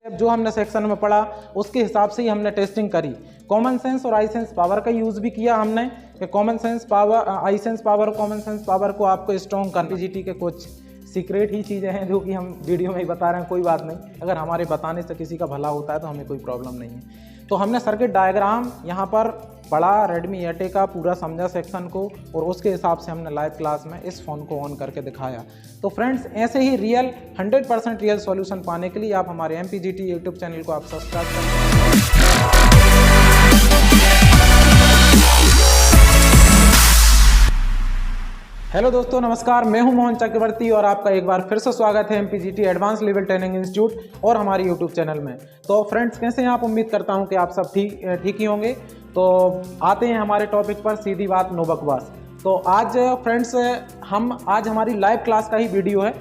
जो हमने सेक्शन में पढ़ा उसके हिसाब से ही हमने टेस्टिंग करी। कॉमन सेंस और आई सेंस पावर का यूज़ भी किया हमने कि common sense power, I sense power और कॉमन सेंस पावर को आपको स्ट्रॉन्ग कर। पीजीटी के कुछ सीक्रेट ही चीज़ें हैं जो कि हम वीडियो में ही बता रहे हैं, कोई बात नहीं। अगर हमारे बताने से किसी का भला होता है तो हमें कोई प्रॉब्लम नहीं है। तो हमने सर्किट डायग्राम यहाँ पर पढ़ा, रेडमी 8A का पूरा समझा सेक्शन को, और उसके हिसाब से हमने लाइव क्लास में इस फ़ोन को ऑन करके दिखाया। तो फ्रेंड्स, ऐसे ही रियल 100% रियल सॉल्यूशन पाने के लिए आप हमारे MPGT यूट्यूब चैनल को आप सब्सक्राइब करें। हेलो दोस्तों, नमस्कार। मैं हूं मोहन चक्रवर्ती और आपका एक बार फिर से स्वागत है MPGT advance level training institute और हमारे यूट्यूब चैनल में। तो फ्रेंड्स, कैसे हैं आप? उम्मीद करता हूं कि आप सब ठीक ही होंगे। तो आते हैं हमारे टॉपिक पर, सीधी बात नो बकवास। तो आज फ्रेंड्स, आज हमारी लाइव क्लास का ही वीडियो है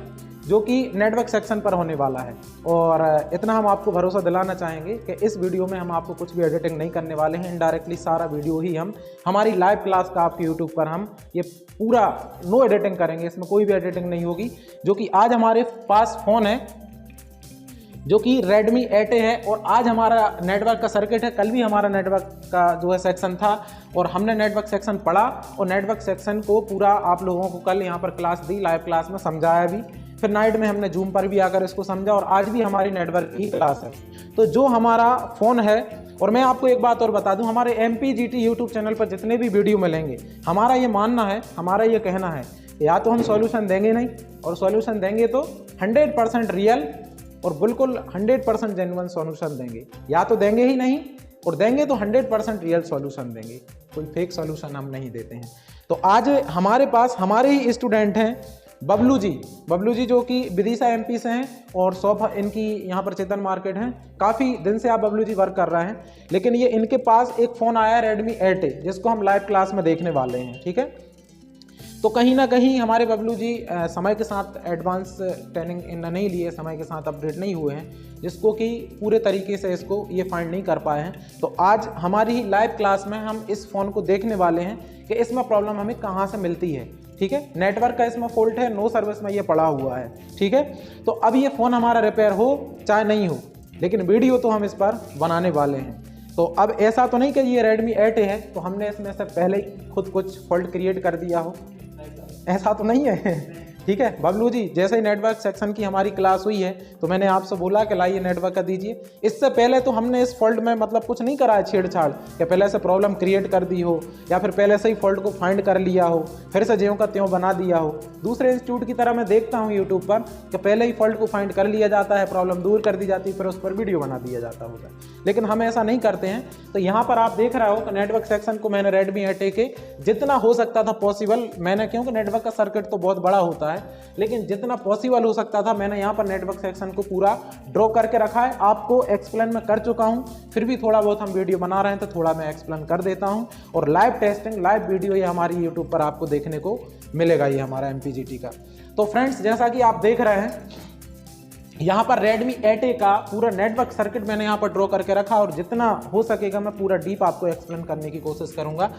जो कि नेटवर्क सेक्शन पर होने वाला है। और इतना हम आपको भरोसा दिलाना चाहेंगे कि इस वीडियो में हम आपको कुछ भी एडिटिंग नहीं करने वाले हैं। इनडायरेक्टली सारा वीडियो ही हम हमारी लाइव क्लास का आपके यूट्यूब पर हम ये पूरा नो एडिटिंग करेंगे, इसमें कोई भी एडिटिंग नहीं होगी। जो कि आज हमारे पास फ़ोन है जो कि रेडमी 8A है, और आज हमारा नेटवर्क का सर्किट है। कल भी हमारा नेटवर्क का जो है सेक्शन था और हमने नेटवर्क सेक्शन पढ़ा और नेटवर्क सेक्शन को पूरा आप लोगों को कल यहाँ पर क्लास दी, लाइव क्लास में समझाया भी। फिर नाइट में हमने जूम पर भी आकर इसको समझा, और आज भी हमारी नेटवर्क की क्लास है। तो जो हमारा फ़ोन है, और मैं आपको एक बात और बता दूं, हमारे MPGT यूट्यूब चैनल पर जितने भी वीडियो मिलेंगे, हमारा ये मानना है, हमारा ये कहना है, या तो हम सॉल्यूशन देंगे नहीं, और सॉल्यूशन देंगे तो 100% रियल और बिल्कुल 100% जेन्युइन सॉल्यूशन देंगे। या तो देंगे ही नहीं, और देंगे तो 100% रियल सॉल्यूशन देंगे। कोई फेक सॉल्यूशन हम नहीं देते हैं। तो आज हमारे पास हमारे ही स्टूडेंट हैं बबलू जी जो कि विदिशा MP से हैं, और शॉप इनकी यहाँ पर चेतन मार्केट है। काफ़ी दिन से आप बबलू जी वर्क कर रहे हैं, लेकिन ये इनके पास एक फ़ोन आया रेडमी 8A जिसको हम लाइव क्लास में देखने वाले हैं। ठीक है, तो कहीं ना कहीं हमारे बबलू जी समय के साथ एडवांस ट्रेनिंग इन्होंने नहीं लिए, समय के साथ अपडेट नहीं हुए हैं, जिसको कि पूरे तरीके से इसको ये फाइंड नहीं कर पाए हैं। तो आज हमारी ही लाइव क्लास में हम इस फ़ोन को देखने वाले हैं कि इसमें प्रॉब्लम हमें कहाँ से मिलती है। ठीक है, नेटवर्क का इसमें फॉल्ट है, नो सर्विस में ये पड़ा हुआ है। ठीक है, तो अब ये फ़ोन हमारा रिपेयर हो चाहे नहीं हो, लेकिन वीडियो तो हम इस पर बनाने वाले हैं। तो अब ऐसा तो नहीं कि ये रेडमी 8A है तो हमने इसमें से पहले ही खुद कुछ फॉल्ट क्रिएट कर दिया हो, ऐसा तो नहीं है। ठीक है बबलू जी, जैसे ही नेटवर्क सेक्शन की हमारी क्लास हुई है तो मैंने आपसे बोला कि लाइए नेटवर्क का दीजिए। इससे पहले तो हमने इस फॉल्ट में मतलब कुछ नहीं करा है छेड़छाड़, कि पहले से प्रॉब्लम क्रिएट कर दी हो या फिर पहले से ही फॉल्ट को फाइंड कर लिया हो, फिर से ज्यों का त्यों बना दिया हो। दूसरे इंस्टीट्यूट की तरह मैं देखता हूँ यूट्यूब पर कि पहले ही फॉल्ट को फाइंड कर लिया जाता है, प्रॉब्लम दूर कर दी जाती है, फिर उस पर वीडियो बना दिया जाता होगा। लेकिन हम ऐसा नहीं करते हैं। तो यहाँ पर आप देख रहे हो कि नेटवर्क सेक्शन को मैंने रेडमी 8A के जितना हो सकता था पॉसिबल, मैंने, क्योंकि नेटवर्क का सर्किट तो बहुत बड़ा होता है, लेकिन जितना पॉसिबल हो सकता था मैंने यहाँ पर नेटवर्क सेक्शन को पूरा ड्रॉ करके रखा है। आपको एक्सप्लेन मैं कर चुका हूँ, फिर भी थोड़ा बहुत हम वीडियो बना रहे हैं तो थोड़ा मैं एक्सप्लेन कर देता हूँ। और लाइव टेस्टिंग, लाइव वीडियो ये हमारी यूट्यूब पर आपको देखने को मिलेगा, ये हमारा MPGT का। तो फ्रेंड्स, जैसा कि आप देख रहे हैं यहाँ पर रेडमी 8A का पूरा नेटवर्क सर्किट मैंने यहाँ पर ड्रॉ करके रखा, और जितना हो सकेगा मैं पूरा डीप आपको एक्सप्लेन करने की कोशिश करूंगा।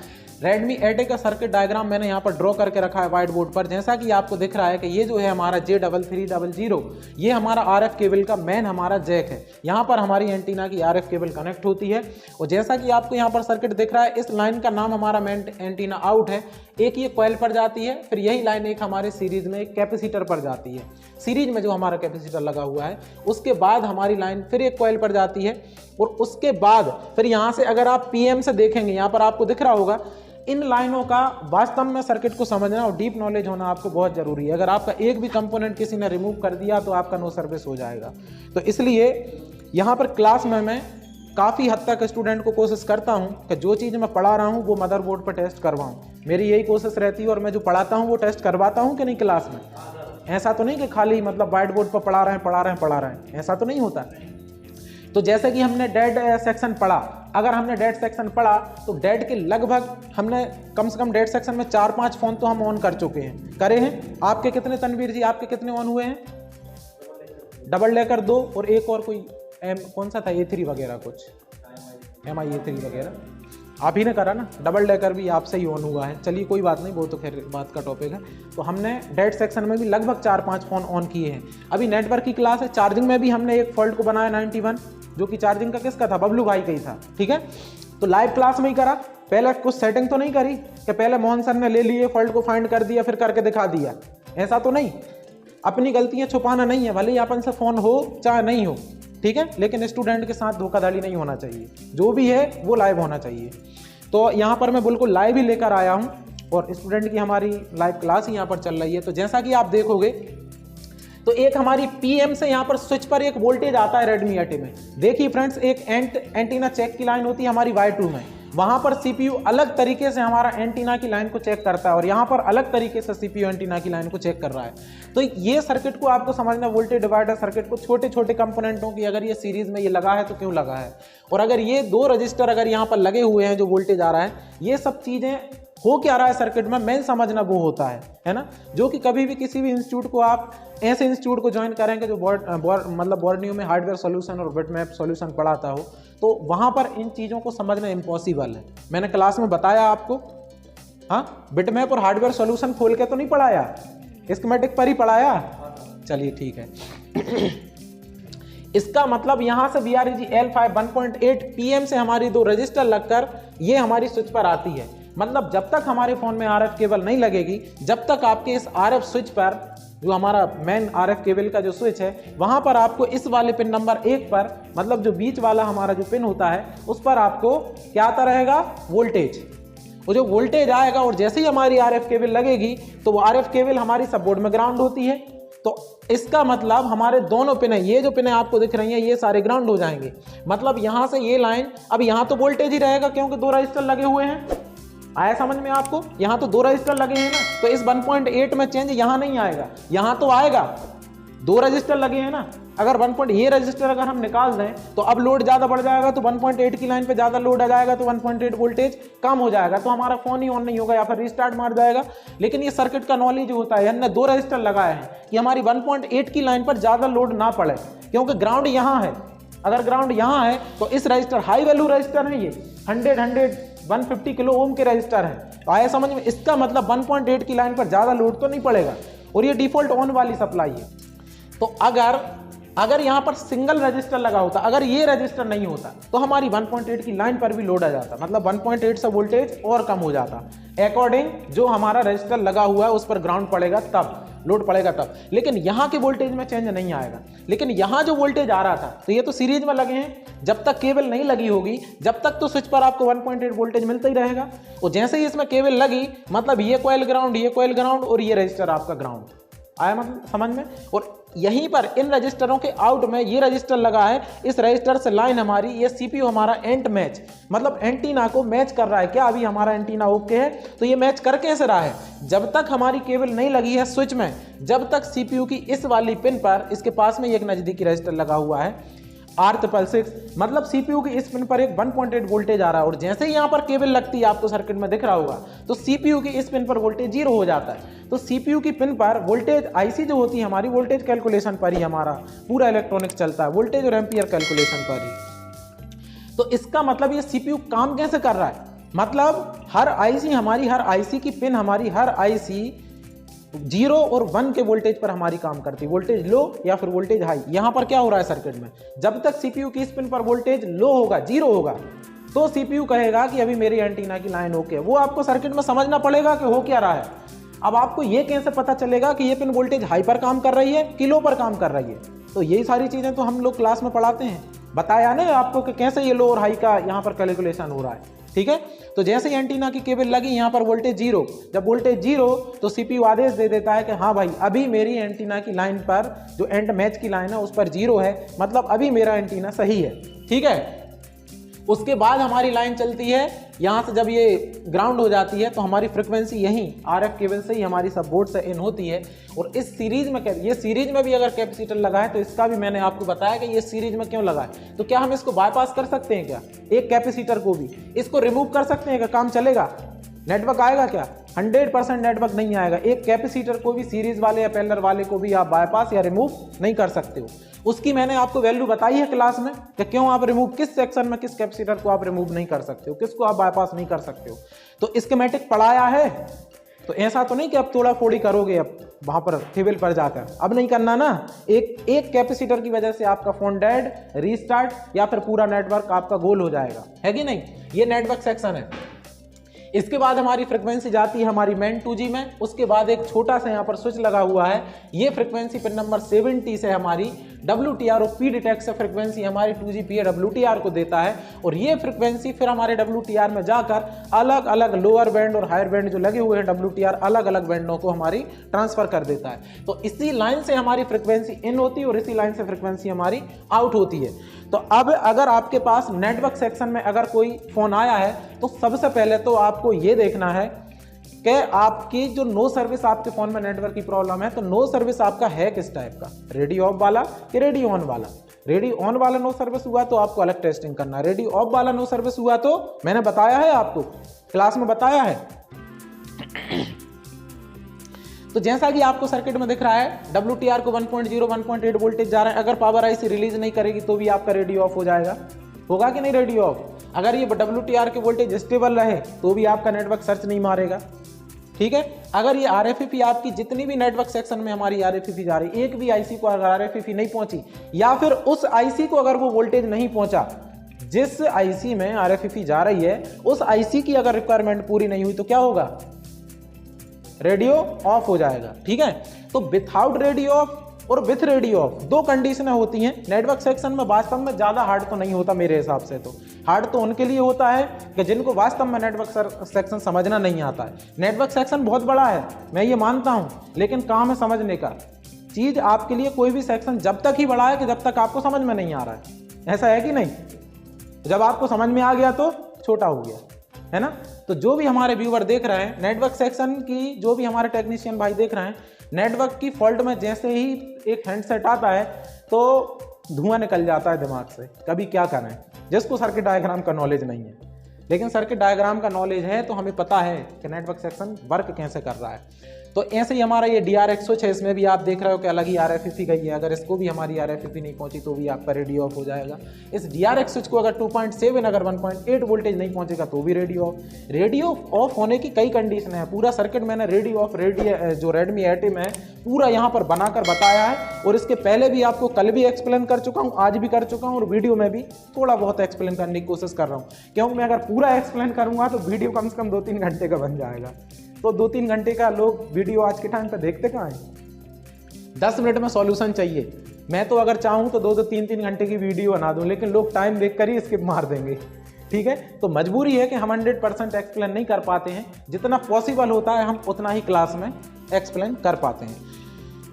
रेडमी 8A का सर्किट डायग्राम मैंने यहाँ पर ड्रॉ करके रखा है व्हाइट बोर्ड पर। जैसा कि आपको दिख रहा है कि ये जो है हमारा J3300, ये हमारा RF केबल का मेन हमारा जैक है। यहाँ पर हमारी एंटीना की RF केबल कनेक्ट होती है, और जैसा कि आपको यहाँ पर सर्किट दिख रहा है, इस लाइन का नाम हमारा मेन एंटीना आउट है। एक ये कॉइल पर जाती है, फिर यही लाइन एक हमारे सीरीज में एक कैपेसिटर पर जाती है, सीरीज में जो हमारा कैपेसिटर लगा हुआ है। उसके बाद हमारी लाइन फिर एक कॉइल पर जाती है, और उसके बाद फिर यहाँ से अगर आप PM से देखेंगे, यहाँ पर आपको दिख रहा होगा, इन लाइनों का वास्तव में सर्किट को समझना और डीप नॉलेज होना आपको बहुत जरूरी है। अगर आपका एक भी कंपोनेंट किसी ने रिमूव कर दिया तो आपका नो सर्विस हो जाएगा। तो इसलिए यहाँ पर क्लास में मैं काफ़ी हद तक स्टूडेंट को कोशिश करता हूँ कि जो चीज़ मैं पढ़ा रहा हूँ वो मदरबोर्ड पर टेस्ट करवाऊँ। मेरी यही कोशिश रहती है, और मैं जो पढ़ाता हूँ वो टेस्ट करवाता हूँ कि नहीं क्लास में। ऐसा तो नहीं कि खाली मतलब व्हाइट बोर्ड पर पढ़ा रहे हैं, ऐसा तो नहीं होता। तो जैसे कि हमने डेड सेक्शन पढ़ा, अगर हमने डेड सेक्शन पढ़ा तो डेड के लगभग हमने कम से कम डेड सेक्शन में 4-5 फ़ोन तो हम ऑन कर चुके हैं, करे हैं। आपके कितने तनवीर जी, आपके कितने ऑन हुए हैं? डबल डेकर 2, और एक और कोई कौन सा था, A3 वगैरह, कुछ MI A3 वगैरह। आप ही ने करा ना, डबल डेकर भी आपसे ही ऑन हुआ है। चलिए कोई बात नहीं, वो तो खैर बात का टॉपिक है। तो हमने डेट सेक्शन में भी लगभग 4-5 फ़ोन ऑन किए हैं। अभी नेटवर्क की क्लास है, चार्जिंग में भी हमने एक फॉल्ट को बनाया 91, जो कि चार्जिंग का किसका था, बबलू भाई का ही था, ठीक है। तो लाइव क्लास में ही करा, पहले कुछ सेटिंग तो नहीं करी कि पहले मोहन सर ने ले लिए फॉल्ट को फाइंड कर दिया फिर करके दिखा दिया, ऐसा तो नहीं। अपनी गलतियाँ छुपाना नहीं है, भले ही अपन से फ़ोन हो चाहे नहीं हो, ठीक है, लेकिन स्टूडेंट के साथ धोखाधड़ी नहीं होना चाहिए, जो भी है वो लाइव होना चाहिए। तो यहाँ पर मैं बिल्कुल लाइव ही लेकर आया हूँ और स्टूडेंट की हमारी लाइव क्लास ही यहाँ पर चल रही है। तो जैसा कि आप देखोगे तो एक हमारी पीएम से यहाँ पर स्विच पर एक वोल्टेज आता है रेडमी 8 में। देखिए फ्रेंड्स, एक एंटीना चेक की लाइन होती है हमारी Y2 में, वहाँ पर सीपीयू अलग तरीके से हमारा एंटीना की लाइन को चेक करता है और यहाँ पर अलग तरीके से सीपीयू एंटीना की लाइन को चेक कर रहा है। तो ये सर्किट को आपको समझना, वोल्टेज डिवाइडर सर्किट को छोटे छोटे कंपोनेंटों की, अगर ये सीरीज में ये लगा है तो क्यों लगा है, और अगर ये 2 रजिस्टर अगर यहाँ पर लगे हुए हैं जो वोल्टेज आ रहा है, ये सब चीज़ें हो क्या रहा है सर्किट में, मेन समझना वो होता है ना। जो कि कभी भी किसी भी इंस्टीट्यूट को आप ऐसे इंस्टीट्यूट को ज्वाइन करेंगे जो मतलब बोर्नियो में हार्डवेयर सॉल्यूशन और बिटमैप सॉल्यूशन पढ़ाता हो, तो वहाँ पर इन चीज़ों को समझना इम्पॉसिबल है। मैंने क्लास में बताया आपको, हाँ, बिटमैप और हार्डवेयर सॉल्यूशन खोल के तो नहीं पढ़ाया, स्कीमेटिक पर ही पढ़ाया। चलिए ठीक है। इसका मतलब यहाँ से BREG L5 1.8 PM से हमारी 2 रजिस्टर लगकर ये हमारी स्विच पर आती है। मतलब जब तक हमारे फ़ोन में RF केबल नहीं लगेगी, जब तक आपके इस RF स्विच पर, जो हमारा मेन RF केबल का जो स्विच है, वहाँ पर आपको इस वाले पिन नंबर 1 पर, मतलब जो बीच वाला हमारा जो पिन होता है, उस पर आपको क्या आता रहेगा, वोल्टेज। वो जो वोल्टेज आएगा और जैसे ही हमारी RF केबल लगेगी तो वो RF केबल हमारी सब बोर्ड में ग्राउंड होती है। तो इसका मतलब हमारे दोनों पिन है, ये जो पिन है आपको दिख रही है, ये सारे ग्राउंड हो जाएंगे। मतलब यहाँ से ये लाइन, अब यहाँ तो वोल्टेज ही रहेगा क्योंकि 2 रजिस्टर लगे हुए हैं। आया समझ में आपको, यहाँ तो 2 रजिस्टर लगे हैं ना, तो इस 1.8 में चेंज यहाँ नहीं आएगा, यहाँ तो आएगा, 2 रजिस्टर लगे हैं ना। अगर 1. ये रजिस्टर अगर हम निकाल दें तो अब लोड ज़्यादा बढ़ जाएगा, तो 1.8 की लाइन पे ज़्यादा लोड आ जाएगा, तो 1.8 वोल्टेज कम हो जाएगा, तो हमारा फ़ोन ही ऑन नहीं होगा या फिर रिस्टार्ट मार जाएगा। लेकिन ये सर्किट का नॉलेज होता है, हमने 2 रजिस्टर लगाए हैं कि हमारी 1.8 की लाइन पर ज़्यादा लोड ना पड़े, क्योंकि ग्राउंड यहाँ है। अगर ग्राउंड यहाँ है तो इस रजिस्टर, हाई वैल्यू रजिस्टर है ये, 150 किलो ओम के रजिस्टर है। तो आया समझ में, इसका मतलब 1.8 की लाइन पर ज़्यादा लोड तो नहीं पड़ेगा और ये डिफ़ॉल्ट ऑन वाली सप्लाई है। तो अगर यहाँ पर सिंगल रजिस्टर लगा होता, अगर ये रजिस्टर नहीं होता, तो हमारी 1.8 की लाइन पर भी लोड आ जाता, मतलब 1.8 से वोल्टेज और कम हो जाता। अकॉर्डिंग जो हमारा रजिस्टर लगा हुआ है उस पर ग्राउंड पड़ेगा तब, लोड पड़ेगा तब। लेकिन यहाँ के वोल्टेज में चेंज नहीं आएगा। लेकिन यहाँ जो वोल्टेज आ रहा था, तो ये तो सीरीज में लगे हैं, जब तक केबल नहीं लगी होगी जब तक तो स्विच पर आपको 1.8 वोल्टेज मिलता ही रहेगा। और जैसे ही इसमें केबल लगी, मतलब ये कॉइल ग्राउंड, ये कॉइल ग्राउंड और ये रजिस्टर आपका ग्राउंड। आया मतलब समझ में। और यहीं पर इन रजिस्टरों के आउट में ये रजिस्टर लगा है, इस रजिस्टर से लाइन हमारी, ये सीपीयू हमारा एंट मैच, मतलब एंटीना को मैच कर रहा है। क्या अभी हमारा एंटीना ओके है? तो ये मैच कर कैसे रहा है? जब तक हमारी केबल नहीं लगी है स्विच में, जब तक सीपीयू की इस वाली पिन पर, इसके पास में एक नजदीकी रजिस्टर लगा हुआ है R666, मतलब सीपीयू की इस पिन पर एक 1.8 वोल्टेज आ रहा है। और जैसे ही यहाँ पर केबल लगती है, आपको सर्किट में दिख रहा होगा, तो सीपीयू की इस पिन पर वोल्टेज 0 हो जाता है। तो सीपीयू की पिन पर वोल्टेज, आईसी जो होती है हमारी, वोल्टेज कैलकुलेशन पर ही हमारा पूरा इलेक्ट्रॉनिक्स चलता है, वोल्टेज और एम्पियर कैलकुलेशन पर ही। तो इसका मतलब ये सीपीयू काम कैसे कर रहा है? मतलब हर आईसी हमारी, हर आईसी की पिन हमारी, हर आईसी 0 और 1 के वोल्टेज पर हमारी काम करती है, वोल्टेज लो या फिर वोल्टेज हाई। यहाँ पर क्या हो रहा है सर्किट में, जब तक सीपीयू की इस पिन पर वोल्टेज लो होगा, 0 होगा, तो सीपीयू कहेगा कि अभी मेरी एंटीना की लाइन ओके है। वो आपको सर्किट में समझना पड़ेगा कि हो क्या रहा है। अब आपको ये कैसे पता चलेगा कि ये पिन वोल्टेज हाई पर काम कर रही है कि लो पर काम कर रही है? तो यही सारी चीज़ें तो हम लोग क्लास में पढ़ाते हैं, बताया ना आपको कि कैसे ये लो और हाई का यहाँ पर कैलकुलेशन हो रहा है। ठीक है, तो जैसे ही एंटीना की केबल लगी, यहाँ पर वोल्टेज 0, जब वोल्टेज 0, तो सीपीयू आदेश दे देता है कि हाँ भाई, अभी मेरी एंटीना की लाइन पर, जो एंड मैच की लाइन है उस पर 0 है, मतलब अभी मेरा एंटीना सही है। ठीक है, उसके बाद हमारी लाइन चलती है, यहाँ से जब ये ग्राउंड हो जाती है तो हमारी फ्रिक्वेंसी यहीं आरएफ केबल से ही हमारी सब बोर्ड से इन होती है। और इस सीरीज में, ये सीरीज में भी अगर कैपेसिटर लगा है, तो इसका भी मैंने आपको बताया कि ये सीरीज में क्यों लगा है। तो क्या हम इसको बाईपास कर सकते हैं? क्या एक कैपेसिटर को भी इसको रिमूव कर सकते हैं? क्या काम चलेगा? नेटवर्क आएगा क्या? 100% नेटवर्क नहीं आएगा। एक कैपेसिटर को भी सीरीज वाले या पैरेलल वाले को भी आप बाईपास या रिमूव नहीं कर सकते हो। उसकी मैंने आपको वैल्यू बताई है क्लास में कि क्यों आप रिमूव, किस सेक्शन में किस कैपेसिटर को आप रिमूव नहीं कर सकते हो, किसको आप बाईपास नहीं कर सकते हो। तो स्कीमेटिक पढ़ाया है, तो ऐसा तो नहीं कि अब तोड़ा फोड़ी करोगे अब वहां पर टेबल पर जाकर, अब नहीं करना ना। एक कैपेसिटर की वजह से आपका फोन डेड, रीस्टार्ट या फिर पूरा नेटवर्क आपका गोल हो जाएगा, है कि नहीं। ये नेटवर्क सेक्शन है। इसके बाद हमारी फ्रीक्वेंसी जाती है हमारी मेन 2G में। उसके बाद एक छोटा सा यहाँ पर स्विच लगा हुआ है, ये फ्रीक्वेंसी पिन नंबर 70 से हमारी WTR और P डिटेक्ट से फ्रीक्वेंसी हमारी 2G PA WTR को देता है, और ये फ्रीक्वेंसी फिर हमारे WTR में जाकर अलग अलग लोअर बैंड और हायर बैंड जो लगे हुए हैं WTR, अलग अलग बैंडों को हमारी ट्रांसफर कर देता है। तो इसी लाइन से हमारी फ्रीक्वेंसी इन होती है और इसी लाइन से फ्रीक्वेंसी हमारी आउट होती है। तो अब अगर आपके पास नेटवर्क सेक्शन में अगर कोई फोन आया है तो सबसे पहले तो आपको ये देखना है कि आपकी जो नो सर्विस आपके फोन में नेटवर्क की प्रॉब्लम है, तो नो सर्विस आपका है किस टाइप का, रेडियो ऑफ वाला कि रेडियो ऑन वाला। रेडियो ऑन वाला नो सर्विस हुआ तो आपको अलग टेस्टिंग करना है। रेडियो ऑफ वाला नो सर्विस हुआ तो मैंने बताया है, आपको क्लास में बताया है। तो जैसा कि आपको सर्किट में दिख रहा है, WTR को 1.0 1.8 वोल्टेज जा रहा है। अगर पावर आईसी रिलीज नहीं करेगी तो भी आपका रेडियो ऑफ हो जाएगा, होगा कि नहीं रेडियो ऑफ। अगर ये WTR के वोल्टेज स्टेबल रहे तो भी आपका नेटवर्क सर्च नहीं मारेगा, ठीक है। अगर ये RFEP आपकी जितनी भी नेटवर्क सेक्शन में हमारी RFEP जा रही, एक भी आईसी को अगर RFEP नहीं पहुंची, या फिर उस आईसी को अगर वो वोल्टेज नहीं पहुंचा जिस आईसी में RFEP जा रही है, उस आईसी की अगर रिक्वायरमेंट पूरी नहीं हुई तो क्या होगा, रेडियो ऑफ हो जाएगा, ठीक है। तो विथआउट रेडियो ऑफ और विथ रेडियो ऑफ दो कंडीशनें होती हैं नेटवर्क सेक्शन में। वास्तव में ज्यादा हार्ड तो नहीं होता मेरे हिसाब से, तो हार्ड तो उनके लिए होता है कि जिनको वास्तव में नेटवर्क सेक्शन समझना नहीं आता है। नेटवर्क सेक्शन बहुत बड़ा है, मैं ये मानता हूं, लेकिन काम है समझने का। चीज आपके लिए कोई भी सेक्शन जब तक ही बड़ा है कि जब तक आपको समझ में नहीं आ रहा है, ऐसा है कि नहीं। जब आपको समझ में आ गया तो छोटा हो गया, है ना। तो जो भी हमारे व्यूवर देख रहे हैं नेटवर्क सेक्शन की, जो भी हमारे टेक्नीशियन भाई देख रहे हैं, नेटवर्क की फॉल्ट में जैसे ही एक हैंडसेट आता है तो धुआं निकल जाता है दिमाग से, कभी क्या करें। जिसको सर्किट डायग्राम का नॉलेज नहीं है, लेकिन सर्किट डायग्राम का नॉलेज है तो हमें पता है कि नेटवर्क सेक्शन वर्क कैसे कर रहा है। तो ऐसे ही हमारा ये DR106, इसमें भी आप देख रहे हो कि अलग ही RFEP गई है। अगर इसको भी हमारी RFEP नहीं पहुंची तो भी आपका रेडियो ऑफ हो जाएगा। इस DR106 को अगर 2.7 अगर 1.8 वोल्टेज नहीं पहुंचेगा तो भी रेडियो ऑफ। रेडियो ऑफ होने की कई कंडीशन है। पूरा सर्किट मैंने रेडियो ऑफ जो Redmi A10 है पूरा यहाँ पर बनाकर बताया है, और इसके पहले भी आपको कल भी एक्सप्लेन कर चुका हूँ, आज भी कर चुका हूँ, और वीडियो में भी थोड़ा बहुत एक्सप्लेन करने की कोशिश कर रहा हूँ। क्योंकि मैं अगर पूरा एक्सप्लेन करूँगा तो वीडियो कम से कम 2-3 घंटे का बन जाएगा। तो 2-3 घंटे का लोग वीडियो आज के टाइम पे देखते कहाँ हैं। 10 मिनट में सॉल्यूशन चाहिए। मैं तो अगर चाहूँ तो 2-2, 3-3 घंटे की वीडियो बना दूँ, लेकिन लोग टाइम देख कर ही स्किप मार देंगे, ठीक है। तो मजबूरी है कि हम 100% एक्सप्लेन नहीं कर पाते हैं। जितना पॉसिबल होता है हम उतना ही क्लास में एक्सप्लेन कर पाते हैं।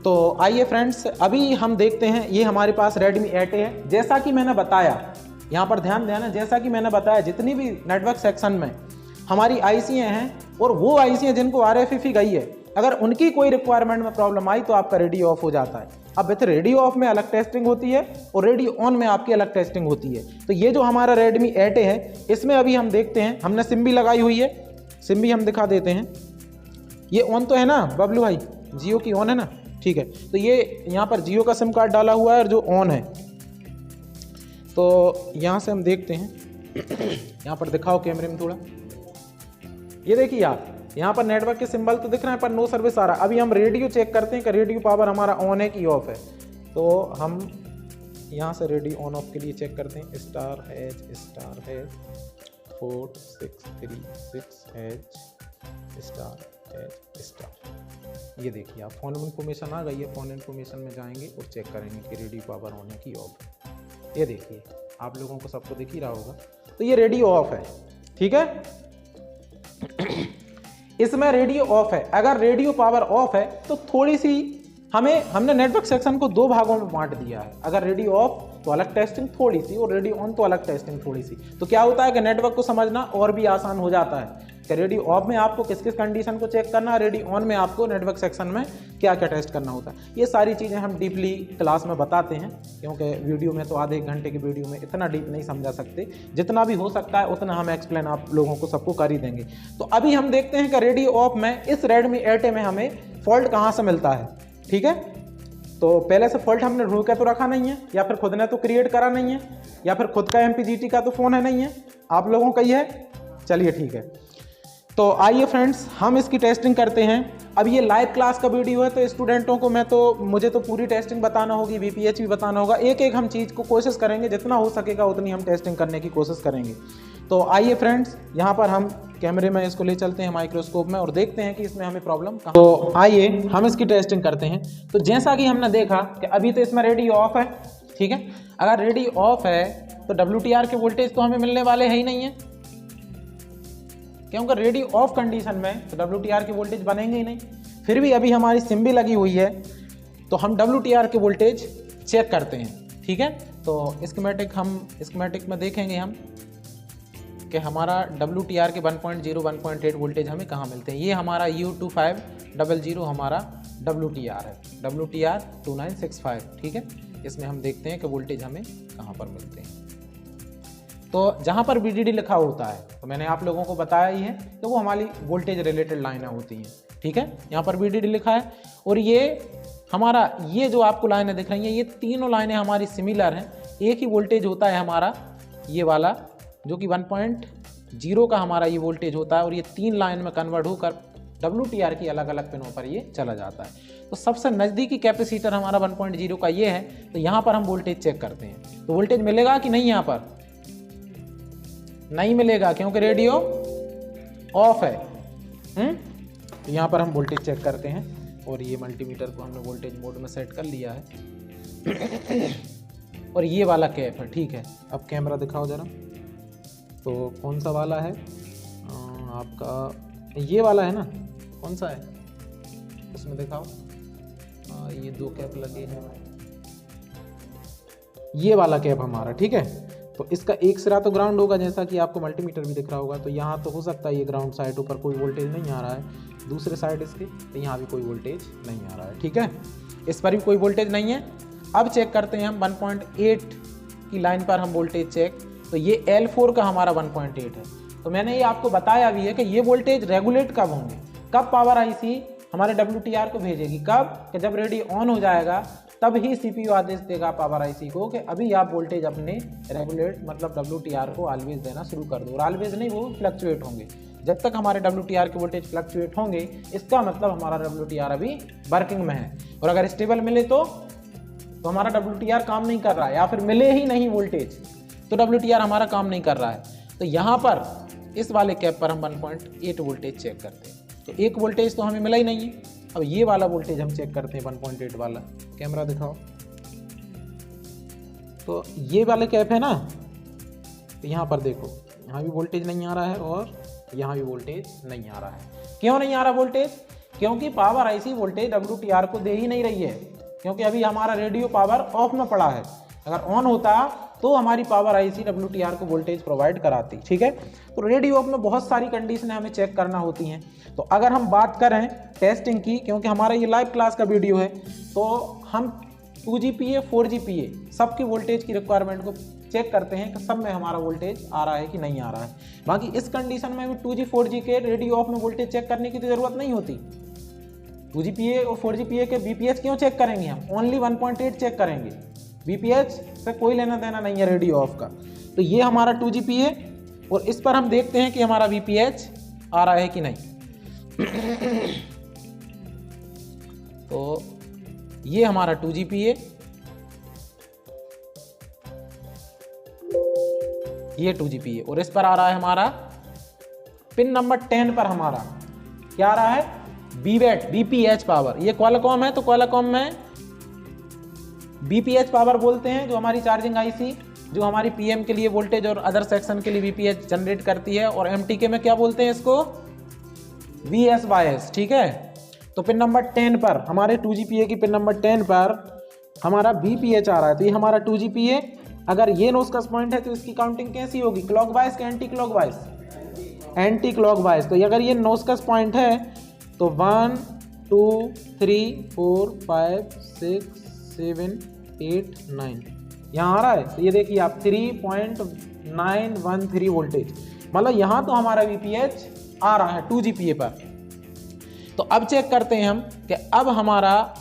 तो आइए फ्रेंड्स, अभी हम देखते हैं। ये हमारे पास Redmi A10 है। जैसा कि मैंने बताया, यहाँ पर ध्यान देना, जैसा कि मैंने बताया जितनी भी नेटवर्क सेक्शन में हमारी आईसीएं हैं और वो आईसीएं जिनको RFEP गई है, अगर उनकी कोई रिक्वायरमेंट में प्रॉब्लम आई तो आपका रेडियो ऑफ हो जाता है। अब विथ रेडियो ऑफ में अलग टेस्टिंग होती है और रेडियो ऑन में आपकी अलग टेस्टिंग होती है। तो ये जो हमारा Redmi A10 है, इसमें अभी हम देखते हैं, हमने सिम भी लगाई हुई है। सिम भी हम दिखा देते हैं। ये ऑन तो है ना बबलू भाई, जियो की ऑन है ना, ठीक है। तो ये यहाँ पर जियो का सिम कार्ड डाला हुआ है और जो ऑन है। तो यहाँ से हम देखते हैं, यहाँ पर दिखाओ कैमरे में थोड़ा। ये देखिए आप, यहाँ पर नेटवर्क के सिंबल तो दिख रहे हैं पर नो सर्विस आ रहा है। अभी हम रेडियो चेक करते हैं कि रेडियो पावर हमारा ऑन है कि ऑफ है। तो हम यहाँ से रेडियो ऑन ऑफ के लिए चेक करते हैं। Star hatch 4636 hatch star. ये देखिए आप, फोन इन्फॉर्मेशन आ गई है। फोन इन्फॉर्मेशन में जाएंगे और चेक करेंगे कि रेडियो पावर ऑन है कि ऑफ। ये देखिए आप लोगों को सबको दिख ही रहा होगा। तो ये रेडियो ऑफ है, ठीक है। इसमें रेडियो ऑफ है। अगर रेडियो पावर ऑफ है तो थोड़ी सी हमने नेटवर्क सेक्शन को दो भागों में बांट दिया है। अगर रेडियो ऑफ तो अलग टेस्टिंग थोड़ी सी और रेडियो ऑन तो अलग टेस्टिंग थोड़ी सी। तो क्या होता है कि नेटवर्क को समझना और भी आसान हो जाता है। कि रेडी ऑफ में आपको किस किस कंडीशन को चेक करना है, रेडी ऑन में आपको नेटवर्क सेक्शन में क्या क्या टेस्ट करना होता है। ये सारी चीज़ें हम डीपली क्लास में बताते हैं, क्योंकि वीडियो में तो आधे एक घंटे की वीडियो में इतना डीप नहीं समझा सकते। जितना भी हो सकता है उतना हम एक्सप्लेन आप लोगों को सबको कर ही देंगे। तो अभी हम देखते हैं कि रेडी ऑफ में इस रेडमी 8A में हमें फॉल्ट कहाँ से मिलता है। ठीक है, तो पहले से फॉल्ट हमने ढूंढ के तो रखा नहीं है, या फिर खुद ने तो क्रिएट करा नहीं है, या फिर खुद का MPGT का तो फ़ोन है नहीं है, आप लोगों का ही है। चलिए ठीक है, तो आइए फ्रेंड्स हम इसकी टेस्टिंग करते हैं। अब ये लाइव क्लास का वीडियो है, तो स्टूडेंटों को मुझे तो पूरी टेस्टिंग बताना होगी, VPH भी बताना होगा, एक एक हम चीज़ को कोशिश करेंगे, जितना हो सकेगा उतनी हम टेस्टिंग करने की कोशिश करेंगे। तो आइए फ्रेंड्स, यहाँ पर हम कैमरे में इसको ले चलते हैं माइक्रोस्कोप में और देखते हैं कि इसमें हमें प्रॉब्लम कहाँ। तो आइए हम इसकी टेस्टिंग करते हैं। तो जैसा कि हमने देखा कि अभी तो इसमें रेडी ऑफ है। ठीक है, अगर रेडी ऑफ है तो WTR के वोल्टेज तो हमें मिलने वाले है ही नहीं है, क्योंकि रेडी ऑफ कंडीशन में तो WTR के वोल्टेज बनेंगे ही नहीं। फिर भी अभी हमारी सिम भी लगी हुई है, तो हम WTR के वोल्टेज चेक करते हैं। ठीक है, तो स्कीमेटिक में देखेंगे हम कि हमारा WTR के 1.0 1.8 वोल्टेज हमें कहाँ मिलते हैं। ये हमारा U2500 हमारा WTR है, WTR 2965। ठीक है, इसमें हम देखते हैं कि वोल्टेज हमें कहाँ पर मिलते हैं। तो जहाँ पर VDD लिखा होता है, तो मैंने आप लोगों को बताया ही है कि वो हमारी वोल्टेज रिलेटेड लाइनें होती हैं। ठीक है, यहाँ पर VDD लिखा है, और ये जो आपको लाइनें दिख रही हैं, ये तीनों लाइनें हमारी सिमिलर हैं। एक ही वोल्टेज होता है हमारा ये वाला, जो कि 1.0 का हमारा ये वोल्टेज होता है, और ये 3 लाइन में कन्वर्ट होकर WTR की अलग अलग पिनों पर ये चला जाता है। तो सबसे नज़दीकी कैपेसिटर हमारा 1.0 का ये है, तो यहाँ पर हम वोल्टेज चेक करते हैं। तो वोल्टेज मिलेगा कि नहीं, यहाँ पर नहीं मिलेगा क्योंकि रेडियो ऑफ है। तो यहाँ पर हम वोल्टेज चेक करते हैं, और ये मल्टीमीटर को हमने वोल्टेज मोड में सेट कर लिया है और ये वाला कैप है। ठीक है, अब कैमरा दिखाओ ज़रा, तो कौन सा वाला है आपका, ये वाला है ना, कौन सा है इसमें दिखाओ। ये 2 कैप लगे हैं, ये वाला कैप हमारा। ठीक है, तो इसका एक सिरा तो ग्राउंड होगा, जैसा कि आपको मल्टीमीटर भी दिख रहा होगा। तो यहाँ तो हो सकता है ये ग्राउंड साइड ऊपर कोई वोल्टेज नहीं आ रहा है, दूसरे साइड इसके तो यहाँ भी कोई वोल्टेज नहीं आ रहा है। ठीक है, इस पर भी कोई वोल्टेज नहीं है। अब चेक करते हैं हम 1.8 की लाइन पर हम वोल्टेज चेक। तो ये L4 का हमारा 1.8 है। तो मैंने ये आपको बताया भी है कि ये वोल्टेज रेगुलेट कब होंगे, कब पावर IC हमारे WTR को भेजेगी, कब कि जब रेडी ऑन हो जाएगा तब ही CPU आदेश देगा पावर IC को कि अभी आप वोल्टेज अपने रेगुलेट मतलब WTR को ऑलवेज देना शुरू कर दो। और ऑलवेज नहीं, वो फ्लक्चुएट होंगे। जब तक हमारे WTR के वोल्टेज फ्लक्चुएट होंगे, इसका मतलब हमारा WTR अभी वर्किंग में है। और अगर स्टेबल मिले तो हमारा WTR काम नहीं कर रहा है, या फिर मिले ही नहीं वोल्टेज तो WTR हमारा काम नहीं कर रहा है। तो यहाँ पर इस वाले कैप पर हम 1.8 वोल्टेज चेक करते हैं। तो एक वोल्टेज तो हमें मिला ही नहीं है। अब ये वाला वोल्टेज हम चेक करते हैं 1.8 वाला, कैमरा दिखाओ। तो ये वाले कैप है ना, तो यहाँ पर देखो, यहाँ भी वोल्टेज नहीं आ रहा है और यहाँ भी वोल्टेज नहीं आ रहा है। क्यों नहीं आ रहा वोल्टेज? क्योंकि पावर IC वोल्टेज WTR को दे ही नहीं रही है, क्योंकि अभी हमारा रेडियो पावर ऑफ में पड़ा है। अगर ऑन होता तो हमारी पावर IC WTR को वोल्टेज प्रोवाइड कराती। ठीक है, तो रेडियो ऑफ में बहुत सारी कंडीशनें हमें चेक करना होती हैं। तो अगर हम बात करें टेस्टिंग की, क्योंकि हमारा ये लाइव क्लास का वीडियो है, तो हम 2GPA 4GPA सबकी वोल्टेज की रिक्वायरमेंट को चेक करते हैं कि सब में हमारा वोल्टेज आ रहा है कि नहीं आ रहा है। बाकी इस कंडीशन में भी 2G 4G के रेडियो ऑफ में वोल्टेज चेक करने की तो ज़रूरत नहीं होती। 2GPA और 4GPA के VPH क्यों चेक करेंगे हम? ओनली 1.8 चेक करेंगे, VPH से कोई लेना देना नहीं है रेडियो ऑफ का। तो ये हमारा 2GPA, और इस पर हम देखते हैं कि हमारा VPH आ रहा है कि नहीं। तो ये हमारा 2GPA, ये 2GPA, और इस पर आ रहा है हमारा पिन नंबर 10 पर हमारा क्या आ रहा है? BPH power. ये क्वालकॉम है, तो क्वालकॉम में BPH पावर बोलते हैं, जो हमारी चार्जिंग IC जो हमारी PM के लिए वोल्टेज और अदर सेक्शन के लिए VPH जनरेट करती है। और MTK में क्या बोलते हैं इसको? VSYS। ठीक है, तो पिन नंबर 10 पर हमारे 2GPA की पिन नंबर 10 पर हमारा VPH आ रहा है। तो ये हमारा 2GPA, अगर ये नोस्कस पॉइंट है तो इसकी काउंटिंग कैसी होगी? क्लॉकवाइज के एंटी क्लॉकवाइज? Anti clockwise. तो अगर ये नोस्कस पॉइंट है तो 1 2 3 4 5 6 7 8 9 यहाँ आ रहा है। तो ये देखिए आप 3.913 वोल्टेज, मतलब यहाँ तो हमारा VPH आ रहा है 2 GPA पर। तो अब चेक करते हैं हम कि अब हमारा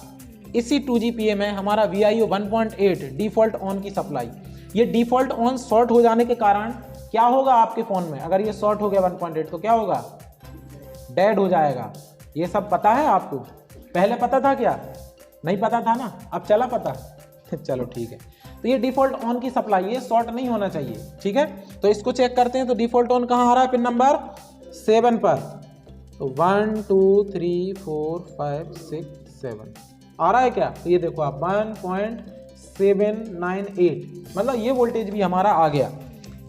इसी 2 GPA में हमारा VIO 1.8 डिफॉल्ट ऑन की सप्लाई, ये डिफॉल्ट ऑन शॉर्ट हो जाने के कारण क्या होगा आपके फ़ोन में, अगर ये शॉर्ट हो गया 1.8 तो क्या होगा, डेड हो जाएगा। ये सब पता है आपको, पहले पता था क्या, नहीं पता था ना, अब चला पता चलो ठीक है। तो ये डिफॉल्ट ऑन की सप्लाई, ये शॉर्ट नहीं होना चाहिए, ठीक है। तो इसको चेक करते हैं। तो डिफॉल्ट ऑन कहाँ आ रहा है, पिन नंबर 7 पर। तो 1 2 3 4 5 6 7 आ रहा है क्या, तो ये देखो आप 1.798, मतलब ये वोल्टेज भी हमारा आ गया।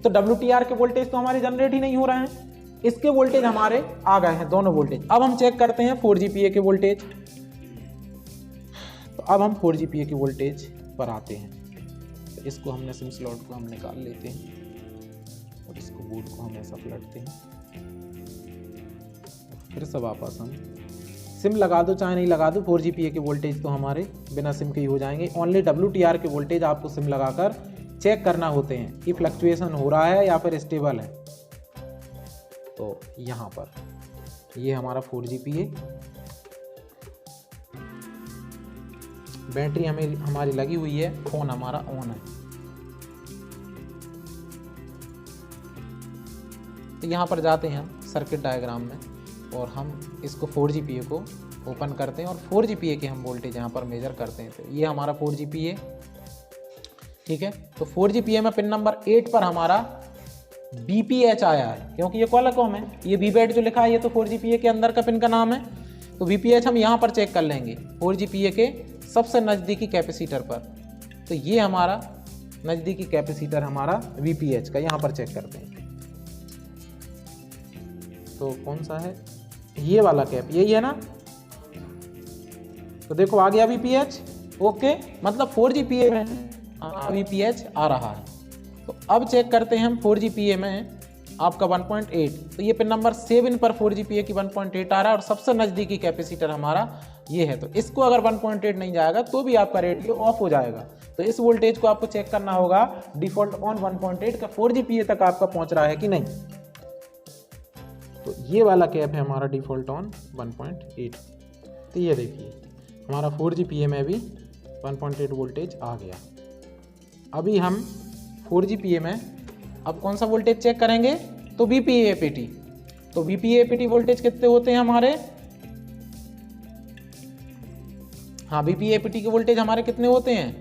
तो WTR के वोल्टेज तो हमारे जनरेट ही नहीं हो रहे हैं, इसके वोल्टेज हमारे आ गए हैं दोनों वोल्टेज। अब हम चेक करते हैं 4 GPA के वोल्टेज। तो अब हम 4 GPA के वोल्टेज पर आते हैं। तो इसको हमने सिम स्लॉट को हम निकाल लेते हैं और इसको बोर्ड को हम ऐसा पलटते हैं। फिर से वापस हम सिम लगा दो चाहे नहीं लगा दो, 4 GPA के वोल्टेज तो हमारे बिना सिम के ही हो जाएंगे। ओनली WTR के वोल्टेज आपको सिम लगाकर चेक करना होते हैं कि फ्लक्चुएशन हो रहा है या फिर स्टेबल है। तो यहाँ पर ये हमारा 4 GPA, बैटरी हमारी लगी हुई है, फोन हमारा ऑन है। तो यहाँ पर जाते हैं हम सर्किट डायग्राम में और हम इसको 4 GPA को ओपन करते हैं और 4 GPA के हम वोल्टेज यहाँ पर मेजर करते हैं। तो ये हमारा 4 GPA, ठीक है। तो 4 GPA में पिन नंबर 8 पर हमारा VPH आया है, क्योंकि ये क्वालकॉम है, ये VBAT जो लिखा है ये तो 4 GPA के अंदर का पिन का नाम है। तो VPH हम यहाँ पर चेक कर लेंगे 4 GPA के सबसे नज़दीकी कैपेसिटर पर। तो ये हमारा नज़दीकी कैपेसिटर हमारा VPH का, यहाँ पर चेक करते हैं। तो कौन सा है, ये वाला कैप, यही है ना। तो देखो आ गया VPH, ओके, मतलब 4 GPA में VPH आ रहा है। तो अब चेक करते हैं हम 4 GPA में आपका 1.8। तो ये पिन नंबर 7 पर 4 GPA की 1.8 आ रहा है और सबसे नज़दीकी कैपेसिटर हमारा ये है। तो इसको अगर 1.8 नहीं जाएगा तो भी आपका रेडियो ऑफ हो जाएगा। तो इस वोल्टेज को आपको चेक करना होगा डिफॉल्ट ऑन 1.8 का 4 GPA तक आपका पहुंच रहा है कि नहीं। तो ये वाला कैप है हमारा डिफॉल्ट ऑन 1.8। तो ये देखिए हमारा 4 GPA में भी 1.8 वोल्टेज आ गया। अभी हम 4 GPA में अब कौन सा वोल्टेज चेक करेंगे, तो VPA-APT। तो VPA-APT वोल्टेज कितने होते हैं हमारे, हाँ VPA-APT के वोल्टेज हमारे कितने होते हैं,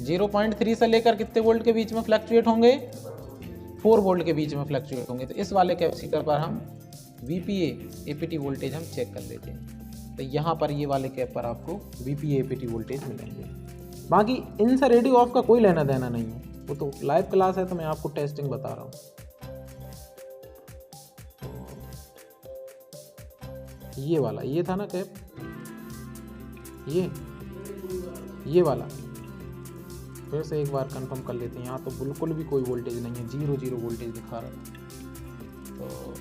0.3 से लेकर कितने वोल्ट के बीच में फ्लक्चुएट होंगे, 4 वोल्ट के बीच में फ्लक्चुएट होंगे। तो इस वाले कैपेसिटर पर हम VPA-APT वोल्टेज हम चेक कर लेते हैं। तो यहाँ पर ये वाले कैप पर आपको VPA-APT वोल्टेज मिलेंगे। बाकी इनसे रेडियो ऑफ का कोई लेना देना नहीं है, वो तो लाइव क्लास है, तो मैं आपको टेस्टिंग बता रहा हूँ। ये वाला, ये था ना कैप, ये वाला फिर से एक बार कंफर्म कर लेते हैं। यहाँ तो बिल्कुल भी कोई वोल्टेज नहीं है, 0 वोल्टेज दिखा रहा है। तो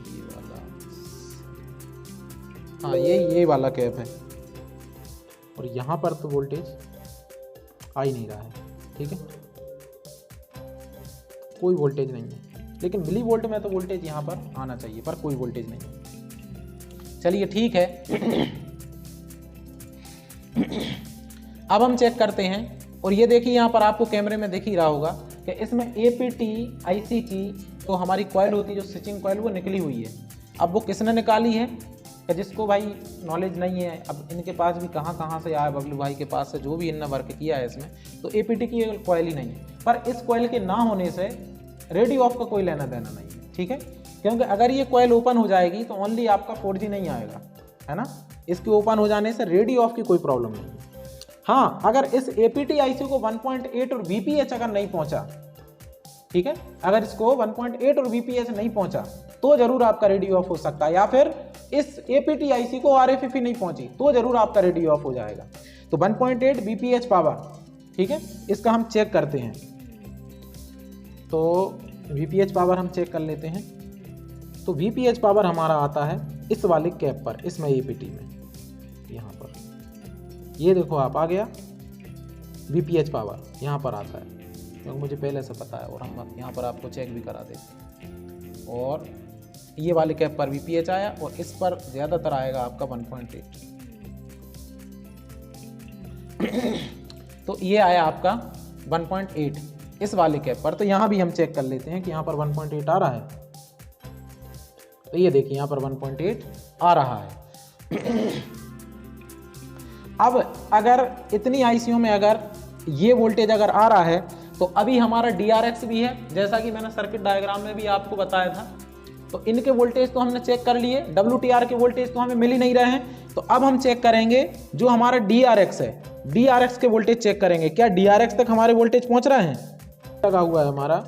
ये वाला, हाँ ये वाला कैप है और यहाँ पर तो वोल्टेज आ ही नहीं रहा है, ठीक है, कोई वोल्टेज नहीं है। लेकिन मिली वोल्ट में तो वोल्टेज यहाँ पर आना चाहिए, पर कोई वोल्टेज नहीं है। चलिए ठीक है। अब हम चेक करते हैं और ये देखिए यहाँ पर आपको कैमरे में दिख ही रहा होगा कि इसमें APT IC की तो हमारी कॉइल होती है, जो स्विचिंग कॉइल, वो निकली हुई है। अब वो किसने निकाली है, कि जिसको भाई नॉलेज नहीं है, अब इनके पास भी कहाँ से आया, बबलू भाई के पास से, जो भी इनने वर्क किया है इसमें, तो APT की कॉइल ही नहीं है। पर इस कॉइल के ना होने से रेडियो ऑफ का कोई लेना देना नहीं है, ठीक है, क्योंकि अगर ये कॉइल ओपन हो जाएगी तो ओनली आपका 4G नहीं आएगा, है ना। इसके ओपन हो जाने से रेडियो ऑफ की कोई प्रॉब्लम नहीं है। हाँ, अगर इस APT IC को 1.8 और VPH अगर नहीं पहुंचा, ठीक है, अगर इसको 1.8 और VPH नहीं पहुंचा तो जरूर आपका रेडियो ऑफ हो सकता है, या फिर इस APT IC को RFFE नहीं पहुंची तो जरूर आपका रेडियो ऑफ हो जाएगा। तो 1.8 VPH पावर, ठीक है, इसका हम चेक करते हैं। तो VPH पावर हम चेक कर लेते हैं। तो VPH पावर हमारा आता है इस वाले कैप पर, इसमें APT में, यहाँ पर ये देखो आप, आ गया VPH पावर यहाँ पर आता है, क्योंकि मुझे पहले से पता है और हम यहाँ पर आपको चेक भी करा देते। और ये वाले कैप पर VPH आया और इस पर ज़्यादातर आएगा आपका 1.8। तो ये आया आपका 1.8 इस वाले कैप पर। तो यहाँ भी हम चेक कर लेते हैं कि यहाँ पर 1.8 आ रहा है। तो ये देखिए यहाँ पर 1.8 आ रहा है। अब अगर इतनी आईसीयू में अगर ये वोल्टेज अगर आ रहा है तो अभी हमारा DRX भी है, जैसा कि मैंने सर्किट डायग्राम में भी आपको बताया था। तो इनके वोल्टेज तो हमने चेक कर लिए, WTR के वोल्टेज तो हमें मिल ही नहीं रहे हैं। तो अब हम चेक करेंगे जो हमारा DRX है, DRX के वोल्टेज चेक करेंगे। क्या DRX तक हमारे वोल्टेज पहुंच रहे हैं? लगा हुआ है हमारा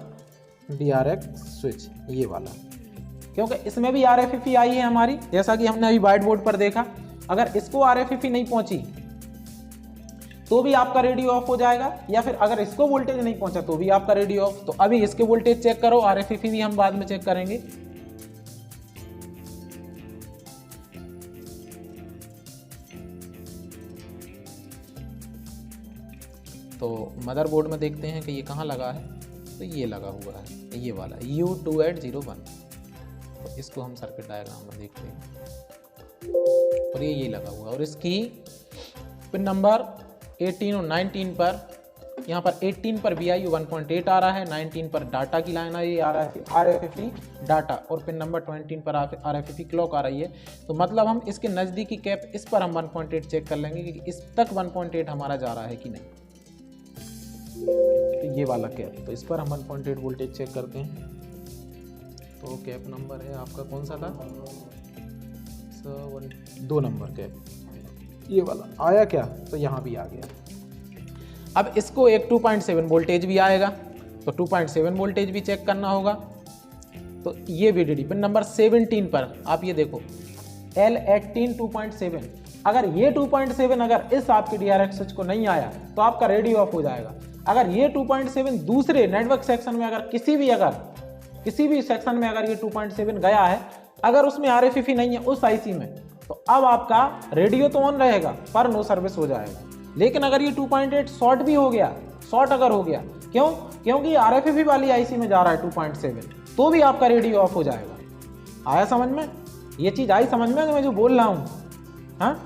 DRX स्विच, ये वाला, क्योंकि इसमें भी RFFE आई है हमारी, जैसा कि हमने अभी व्हाइट बोर्ड पर देखा। अगर इसको RFFE नहीं पहुंची तो भी आपका रेडियो ऑफ हो जाएगा, या फिर अगर इसको वोल्टेज नहीं पहुंचा तो भी आपका रेडियो ऑफ। तो अभी इसके वोल्टेज चेक करो, RFFE भी हम बाद में चेक करेंगे। तो मदरबोर्ड में देखते हैं कि ये कहाँ लगा है। तो ये लगा हुआ है, ये वाला U2801। तो इसको हम सर्किट डायग्राम में देखते हैं और ये लगा हुआ है। और इसकी पिन नंबर 18 और 19 पर, यहाँ पर 18 पर VIU 1.8 आ रहा है, 19 पर डाटा की लाइन ये आ रहा है RFFE डाटा, और पिन नंबर 20 पर RFFE क्लॉक आ रही है। तो मतलब हम इसके नज़दीकी कैप, इस पर हम 1.8 चेक कर लेंगे कि इस तक 1.8 हमारा जा रहा है कि नहीं। तो ये वाला कैप, तो इस पर हम 1.8 वोल्टेज चेक करते हैं। तो कैप नंबर है आपका कौन सा था? 2 नंबर कैप, ये वाला आया क्या? तो यहाँ भी आ गया। अब इसको एक 2.7 वोल्टेज भी आएगा, तो 2.7 वोल्टेज भी चेक करना होगा। तो ये VDD पिन नंबर 17 पर आप ये देखो, L18 2.7। अगर ये 2.7 अगर इस आपके DRX स्विच को नहीं आया तो आपका रेडियो ऑफ हो जाएगा। अगर ये 2.7 दूसरे नेटवर्क सेक्शन में, अगर किसी भी सेक्शन में अगर ये 2.7 गया है, अगर उसमें RFFE नहीं है उस IC में, तो अब आपका रेडियो तो ऑन रहेगा पर नो सर्विस हो जाएगा। लेकिन अगर ये 2.8 शॉर्ट भी हो गया, शॉर्ट अगर हो गया, क्योंकि RFFE वाली IC में जा रहा है 2.7, तो भी आपका रेडियो ऑफ हो जाएगा। आया समझ में? ये चीज़ आई समझ में मैं जो बोल रहा हूँ? हाँ,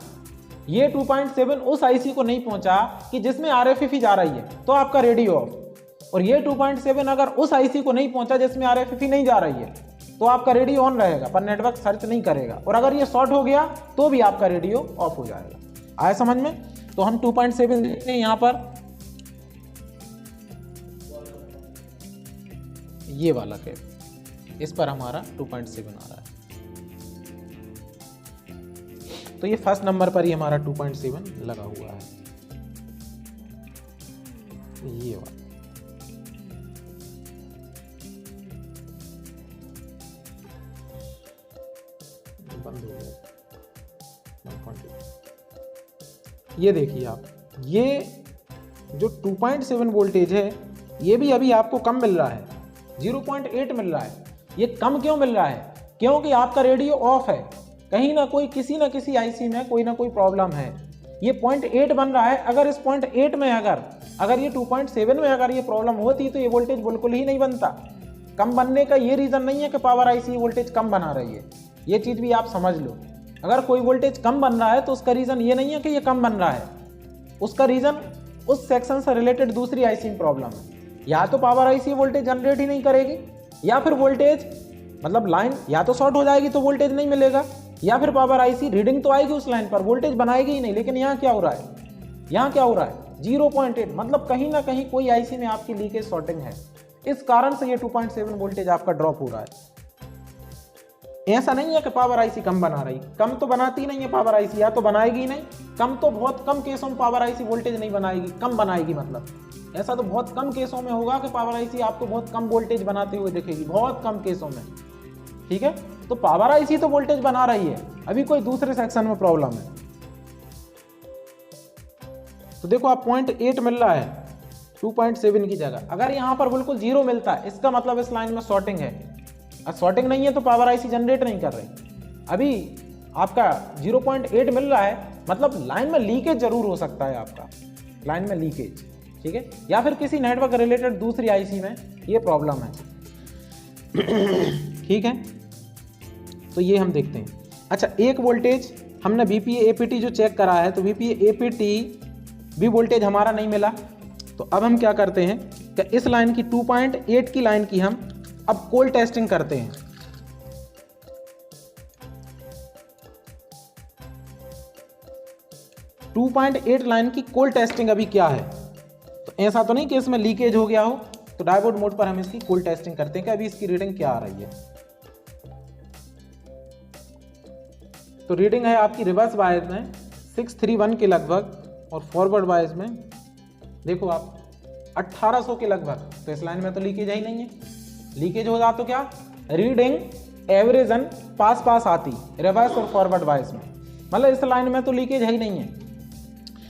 ये 2.7 उस IC को नहीं पहुंचा कि जिसमें RFFE जा रही है, तो आपका रेडियो ऑफ। और ये 2.7 अगर उस IC को नहीं पहुंचा जिसमें RFFE नहीं जा रही है, तो आपका रेडियो ऑन रहेगा पर नेटवर्क सर्च नहीं करेगा। और अगर ये शॉर्ट हो गया तो भी आपका रेडियो ऑफ हो जाएगा। आया समझ में? तो हम 2.7 देखते हैं यहाँ पर, ये वाला कैप, इस पर हमारा 2.7 आ रहा है। तो ये फर्स्ट नंबर पर ही हमारा 2.7 लगा हुआ है, ये वाला। बंद हो गया। ये देखिए आप, ये जो 2.7 वोल्टेज है ये भी अभी आपको कम मिल रहा है, 0.8 मिल रहा है। ये कम क्यों मिल रहा है? क्योंकि आपका रेडियो ऑफ है। कहीं ना कोई, किसी ना किसी IC में कोई ना कोई प्रॉब्लम है। ये 0.8 बन रहा है। अगर इस 0.8 में अगर ये 2.7 में अगर ये प्रॉब्लम होती तो ये वोल्टेज बिल्कुल ही नहीं बनता। कम बनने का ये रीज़न नहीं है कि पावर IC वोल्टेज कम बना रही है, ये चीज़ भी आप समझ लो। अगर कोई वोल्टेज कम बन रहा है तो उसका रीज़न ये नहीं है कि ये कम बन रहा है, उसका रीज़न उस सेक्शन से रिलेटेड दूसरी IC में प्रॉब्लम है। या तो पावर IC वोल्टेज जनरेट ही नहीं करेगी, या फिर वोल्टेज मतलब लाइन या तो शॉर्ट हो जाएगी तो वोल्टेज नहीं मिलेगा, या फिर पावर IC रीडिंग तो आएगी उस लाइन पर, वोल्टेज बनाएगी ही नहीं। लेकिन यहाँ क्या हो रहा है? यहाँ क्या हो रहा है? 0.8, मतलब कहीं ना कहीं कोई IC में आपकी लीकेज शॉर्टिंग है। इस कारण से ये 2.7 वोल्टेज आपका ड्रॉप हो रहा है। ऐसा नहीं है कि पावर IC कम बना रही, कम तो बनाती नहीं है पावर IC, या तो बनाएगी ही नहीं। कम तो बहुत कम केसों में पावर IC वोल्टेज नहीं बनाएगी, कम बनाएगी। मतलब ऐसा तो बहुत कम केसों में होगा कि पावर IC आपको बहुत कम वोल्टेज बनाते हुए दिखेगी, बहुत कम केसों में। ठीक है, तो पावर IC तो वोल्टेज बना रही है, अभी कोई दूसरे सेक्शन में प्रॉब्लम है। तो देखो आप 0.8 मिल रहा है, 2.7 की जगह। अगर यहाँ पर बिल्कुल 0 मिलता है इसका मतलब इस लाइन में शॉर्टिंग है, और शॉर्टिंग नहीं है तो पावर आईसी जनरेट नहीं कर रही। अभी आपका 0.8 मिल रहा है, मतलब लाइन में लीकेज जरूर हो सकता है, आपका लाइन में लीकेज, ठीक है, या फिर किसी नेटवर्क रिलेटेड दूसरी आईसी में ये प्रॉब्लम है। ठीक है, तो ये हम देखते हैं। अच्छा, एक वोल्टेज हमने VPA APT जो चेक करा है, तो VPA APT भी वोल्टेज हमारा नहीं मिला। तो अब हम क्या करते हैं कि इस लाइन की 2.8 की लाइन की हम अब कोल टेस्टिंग करते हैं। टू 2.8 लाइन की कोल टेस्टिंग अभी क्या है, तो ऐसा तो नहीं कि इसमें लीकेज हो गया हो, तो डायोड मोड पर हम इसकी कोल टेस्टिंग करते हैं कि अभी इसकी रीडिंग क्या आ रही है। तो रीडिंग है आपकी रिवर्स बायस में 631 के लगभग, और फॉरवर्ड बायस में देखो आप 1800 के लगभग। तो इस लाइन में तो लीकेज ही नहीं है। लीकेज हो जाए तो क्या रीडिंग एवरेजन पास पास आती रिवर्स और फॉरवर्ड बायस में, मतलब इस लाइन में तो लीकेज ही नहीं है।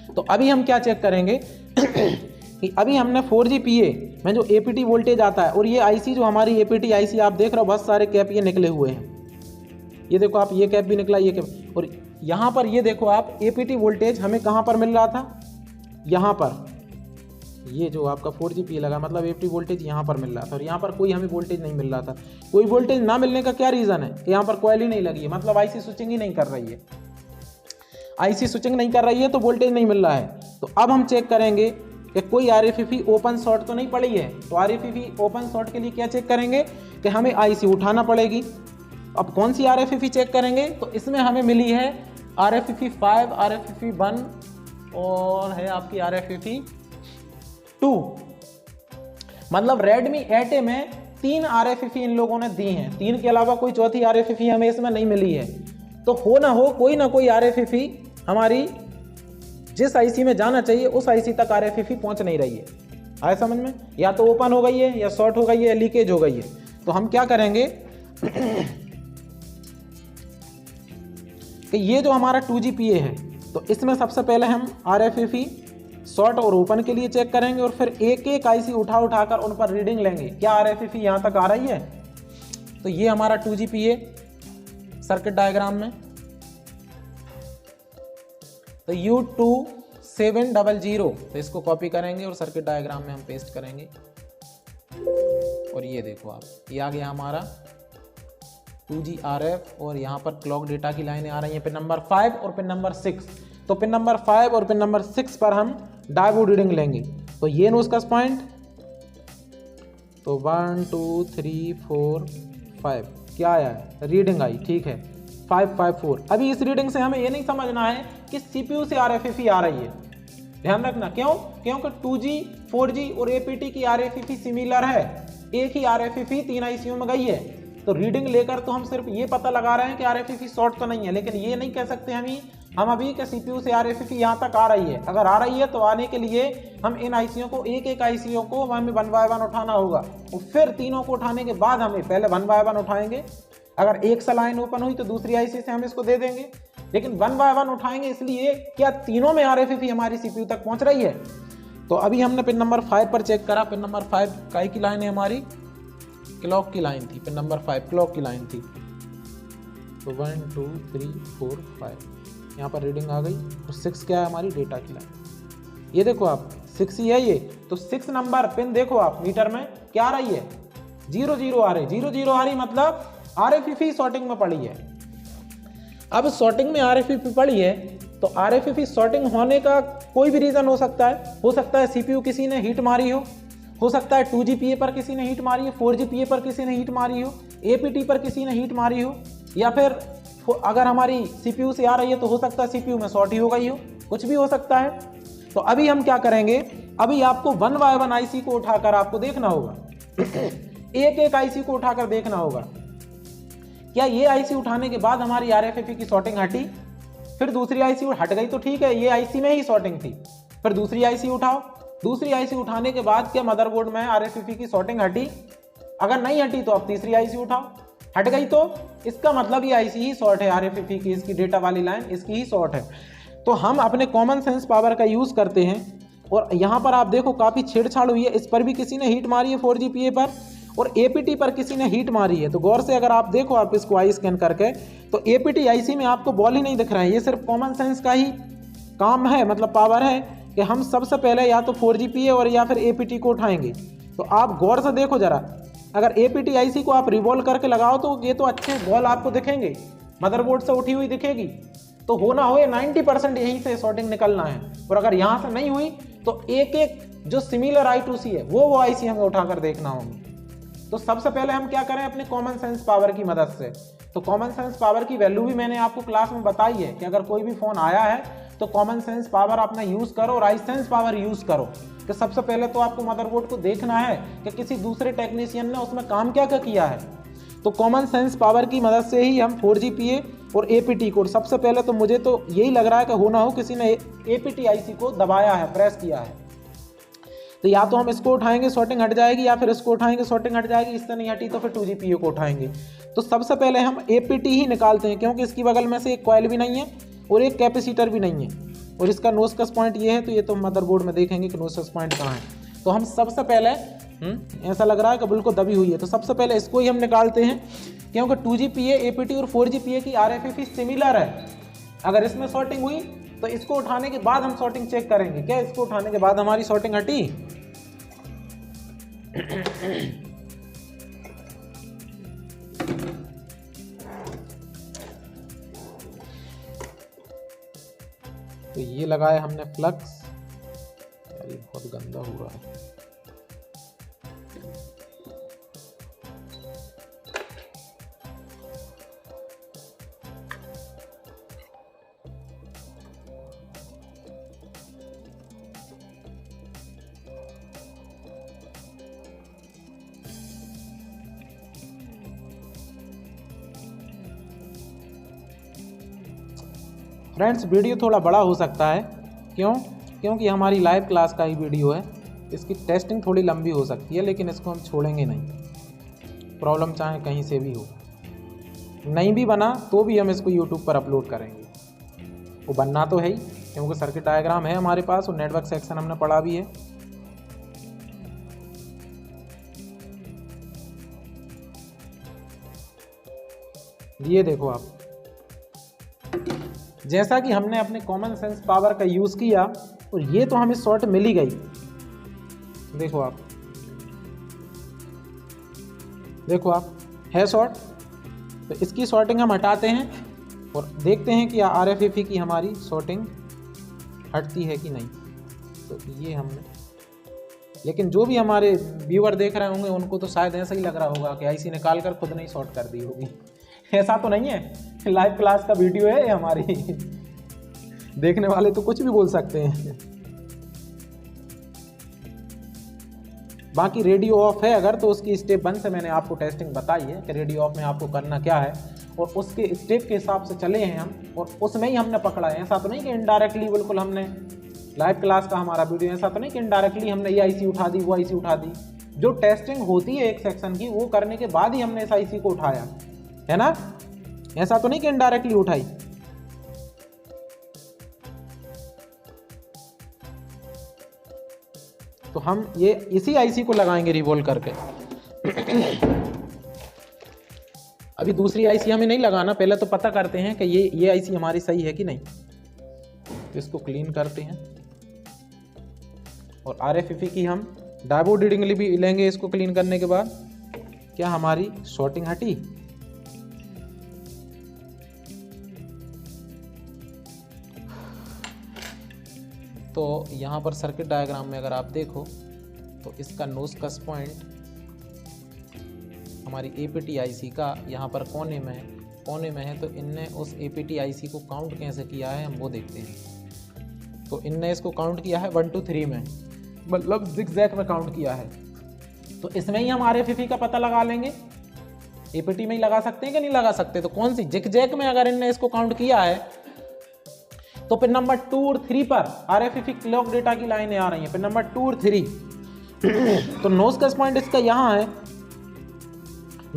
तो अभी हम क्या चेक करेंगे कि अभी हमने 4GPA में जो APT वोल्टेज आता है, और ये आईसी जो हमारी APT आईसी आप देख रहे हो, बहुत सारे कैप ये निकले हुए हैं। ये देखो आप, ये कैप भी निकला, ये कैप, और यहाँ पर ये देखो आप APT वोल्टेज हमें कहाँ पर मिल रहा था, यहाँ पर ये जो आपका 4GPA लगा, मतलब APT वोल्टेज यहाँ पर मिल रहा था, और यहाँ पर कोई हमें वोल्टेज नहीं मिल रहा था। कोई वोल्टेज ना मिलने का क्या रीज़न है कि यहाँ पर कॉइल ही नहीं लगी है, मतलब आईसी स्विचिंग ही नहीं कर रही है। आईसी स्विचिंग नहीं कर रही है तो वोल्टेज नहीं मिल रहा है। तो अब हम चेक करेंगे कि कोई RFFE ओपन शॉर्ट तो नहीं पड़ी है। तो RFFE ओपन शॉर्ट के लिए क्या चेक करेंगे कि हमें आईसी उठाना पड़ेगी। अब कौन सी RFFE चेक करेंगे, तो इसमें हमें मिली है RFFE 5, RFFE 1 और है आपकी RFFE 2। मतलब Redmi 8A में 3 RFFE इन लोगों ने दी हैं, 3 के अलावा कोई चौथी RFFE हमें इसमें नहीं मिली है। तो हो ना कोई RFFE हमारी जिस आईसी में जाना चाहिए उस आईसी तक RFFE पहुंच नहीं रही है। आए समझ में, या तो ओपन हो गई है, या शॉर्ट हो गई है, या लीकेज हो गई है। तो हम क्या करेंगे कि ये जो हमारा 2GPA है, तो इसमें सबसे पहले हम RFFE शॉर्ट और ओपन के लिए चेक करेंगे, और फिर एक एक आईसी उठाकर उन पर रीडिंग लेंगे, क्या RFFE यहाँ तक आ रही है। तो ये हमारा 2GPA सर्किट डायग्राम में, तो U2700, तो इसको कॉपी करेंगे और सर्किट डायग्राम में हम पेस्ट करेंगे। और ये देखो आप, ये आ गया हमारा 2G RF, और यहाँ पर क्लॉक डेटा की लाइनें आ रही हैं पिन नंबर 5 और पिन नंबर 6। तो पिन नंबर 5 और पिन नंबर 6 पर हम डायोड रीडिंग लेंगे। तो ये नोस्कस पॉइंट, तो 1 2 3 4 5 क्या आया है, रीडिंग आई, ठीक है 554। अभी इस रीडिंग से हमें ये नहीं समझना है कि CPU से RFFE आ रही है, ध्यान रखना। क्योंकि 2G 4G और APT की RFFE सिमिलर है, एक ही RFFE 3 आईसीयू में गई है। तो रीडिंग लेकर तो हम सिर्फ ये पता लगा रहे हैं कि RFFE शॉर्ट तो नहीं है, लेकिन ये नहीं कह सकते हम अभी कि CPU से RFFE यहाँ तक आ रही है। अगर आ रही है तो आने के लिए हम इन आईसीओ को एक आईसीओ को हमें 1 बाय 1 उठाना होगा, और फिर तीनों को उठाने के बाद हमें पहले 1 बाय 1 उठाएंगे। अगर एक सा लाइन ओपन हुई तो दूसरी आईसी से हम इसको दे देंगे, लेकिन 1 बाय 1 उठाएंगे, इसलिए क्या तीनों में RFFE हमारी CPU तक पहुंच रही है। तो अभी हमने पिन नंबर 5 पर चेक करा। पिन नंबर 5 काय की लाइन है हमारी, क्लॉक की लाइन थी। पिन नंबर 5 क्लॉक की लाइन थी। तो 1 2 3 4 5 यहाँ पर रीडिंग आ गई। और 6 क्या है हमारी, डेटा की लाइन। ये देखो आप 6 ही है ये। तो 6 नंबर पिन देखो आप मीटर में क्या आ रही है, 0 0 आ रही, 0 0 आ रही, मतलब RFFE शॉर्टिंग में पड़ी है। अब शॉर्टिंग में RFFE पड़ी है, तो RFFE शॉर्टिंग होने का कोई भी रीजन हो सकता है CPU किसी ने हीट मारी हो सकता है 2GPA पर किसी ने हीट मारी हो, 4GPA पर किसी ने हीट मारी हो, APT पर किसी ने हीट मारी हो, या फिर अगर हमारी CPU से आ रही है तो हो सकता है CPU में शॉर्ट ही हो गई हो, कुछ भी हो सकता है। तो अभी हम क्या करेंगे, अभी आपको 1 बाय 1 आईसी को उठाकर आपको देखना होगा एक आईसी को उठाकर देखना होगा, क्या ये आईसी उठाने के बाद हमारी RFFE की शॉर्टिंग हटी, फिर दूसरी आईसी हट गई तो ठीक है, ये आईसी में ही शॉर्टिंग थी, फिर दूसरी आईसी उठाओ। दूसरी आईसी उठाने के बाद क्या मदरबोर्ड में RFFE की शॉर्टिंग हटी, अगर नहीं हटी तो आप तीसरी आईसी उठाओ, हट गई तो इसका मतलब ये आईसी ही शॉर्ट है, RFFE की इसकी डेटा वाली लाइन इसकी ही शॉर्ट है। तो हम अपने कॉमन सेंस पावर का यूज करते हैं और यहाँ पर आप देखो काफ़ी छेड़छाड़ हुई है, इस पर भी किसी ने हीट मारी है 4GPA पर, और APT पर किसी ने हीट मारी है। तो गौर से अगर आप देखो आप इसको आई स्कैन करके, तो APT IC में आपको बॉल ही नहीं दिख रहा है। ये सिर्फ कॉमन सेंस का ही काम है, मतलब पावर है कि हम सबसे पहले या तो 4GPA और या फिर APT को उठाएंगे। तो आप गौर से देखो जरा, अगर APT IC को आप रिवॉल्व करके लगाओ तो ये तो अच्छे बॉल आपको दिखेंगे, मदरबोर्ड से उठी हुई दिखेगी। तो हो ना हो ये 90% यहीं से शॉर्टिंग निकलना है। और अगर यहाँ से नहीं हुई तो एक एक जो सिमिलर I2C है वो IC हमें उठाकर देखना होगी। तो सबसे पहले हम क्या करें, अपने कॉमन सेंस पावर की मदद से। तो कॉमन सेंस पावर की वैल्यू भी मैंने आपको क्लास में बताई है कि अगर कोई भी फ़ोन आया है तो कॉमन सेंस पावर अपना यूज़ करो और आई सेंस पावर यूज़ करो। तो सबसे पहले तो आपको मदरबोर्ड को देखना है कि किसी दूसरे टेक्नीशियन ने उसमें काम क्या क्या किया है। तो कॉमन सेंस पावर की मदद से ही हम 4GPA और APT को, सबसे पहले तो मुझे तो यही लग रहा है कि हो ना हो किसी ने APT IC को दबाया है, प्रेस किया है। तो या तो हम इसको उठाएंगे शॉर्टिंग हट जाएगी, या फिर इसको उठाएंगे शॉर्टिंग हट जाएगी, इससे नहीं हटी तो फिर 2GPA को उठाएंगे। तो सबसे पहले हम APT ही निकालते हैं, क्योंकि इसकी बगल में से एक कॉइल भी नहीं है और एक कैपेसिटर भी नहीं है, और इसका नोस्कस पॉइंट ये है। तो ये तो मदरबोर्ड में देखेंगे कि नोस्कस पॉइंट कहाँ है। तो हम सबसे पहले ऐसा लग रहा है कि बिल्कुल दबी हुई है, तो सबसे पहले इसको ही हम निकालते हैं, क्योंकि 2GPA, APT और 4GPA की RFFE सिमिलर है। अगर इसमें शॉर्टिंग हुई तो इसको उठाने के बाद हम शॉर्टिंग चेक करेंगे। क्या इसको उठाने के बाद हमारी शॉर्टिंग हटी? तो ये लगाया हमने फ्लक्स, यार ये बहुत गंदा हुआ है। फ्रेंड्स वीडियो थोड़ा बड़ा हो सकता है, क्योंकि हमारी लाइव क्लास का ही वीडियो है, इसकी टेस्टिंग थोड़ी लंबी हो सकती है, लेकिन इसको हम छोड़ेंगे नहीं। प्रॉब्लम चाहे कहीं से भी हो, नहीं भी बना तो भी हम इसको यूट्यूब पर अपलोड करेंगे। वो बनना तो है ही, क्योंकि सर्किट डायग्राम है हमारे पास और नेटवर्क सेक्शन हमने पढ़ा भी है। ये देखो आप, जैसा कि हमने अपने कॉमन सेंस पावर का यूज़ किया और ये तो हमें शॉर्ट मिल ही गई। देखो आप, देखो आप, है शॉर्ट। तो इसकी शॉर्टिंग हम हटाते हैं और देखते हैं कि RFFE की हमारी शॉर्टिंग हटती है कि नहीं। तो ये हमने, लेकिन जो भी हमारे व्यूअर देख रहे होंगे उनको तो शायद ऐसा ही लग रहा होगा कि IC निकाल कर खुद नहीं शॉर्ट कर दी होगी। ऐसा तो नहीं है, लाइव क्लास का वीडियो है हमारी, देखने वाले तो कुछ भी बोल सकते हैं। बाकी रेडियो ऑफ है अगर, तो उसकी स्टेप 1 से मैंने आपको टेस्टिंग बताई है कि रेडियो ऑफ में आपको करना क्या है, और उसके स्टेप के हिसाब से चले हैं हम, और उसमें ही हमने पकड़ा है। ऐसा तो नहीं कि इनडायरेक्टली बिल्कुल हमने, लाइव क्लास का हमारा वीडियो, ऐसा तो नहीं कि इनडायरेक्टली हमने ये IC उठा दी, वो IC उठा दी। जो टेस्टिंग होती है एक सेक्शन की, वो करने के बाद ही हमने इस IC को उठाया है ना। ऐसा तो नहीं कि इनडायरेक्टली उठाई। तो हम ये इसी IC को लगाएंगे रिवॉल्व करके। अभी दूसरी IC हमें नहीं लगाना, पहले तो पता करते हैं कि ये IC हमारी सही है कि नहीं। तो इसको क्लीन करते हैं और RFFE की हम डायोड रीडिंग भी लेंगे इसको क्लीन करने के बाद। क्या हमारी शॉर्टिंग हटी? तो यहाँ पर सर्किट डायग्राम में अगर आप देखो तो इसका नोस्कस पॉइंट हमारी APT IC का यहाँ पर कोने में है। तो इनने उस APT IC को काउंट कैसे किया है हम वो देखते हैं। तो इनने इसको काउंट किया है 1 2 3 में, मतलब ज़िगज़ैग में काउंट किया है। तो इसमें ही हम RFFE का पता लगा लेंगे। APT में ही लगा सकते हैं कि नहीं लगा सकते? तो कौन सी ज़िगज़ैग में अगर इनने इसको काउंट किया है तो पिन नंबर 2 और 3 पर RFFE क्लॉक डेटा की लाइनें आ रही हैं, पिन नंबर 2 और 3। तो नोस्कस पॉइंट इसका यहाँ है,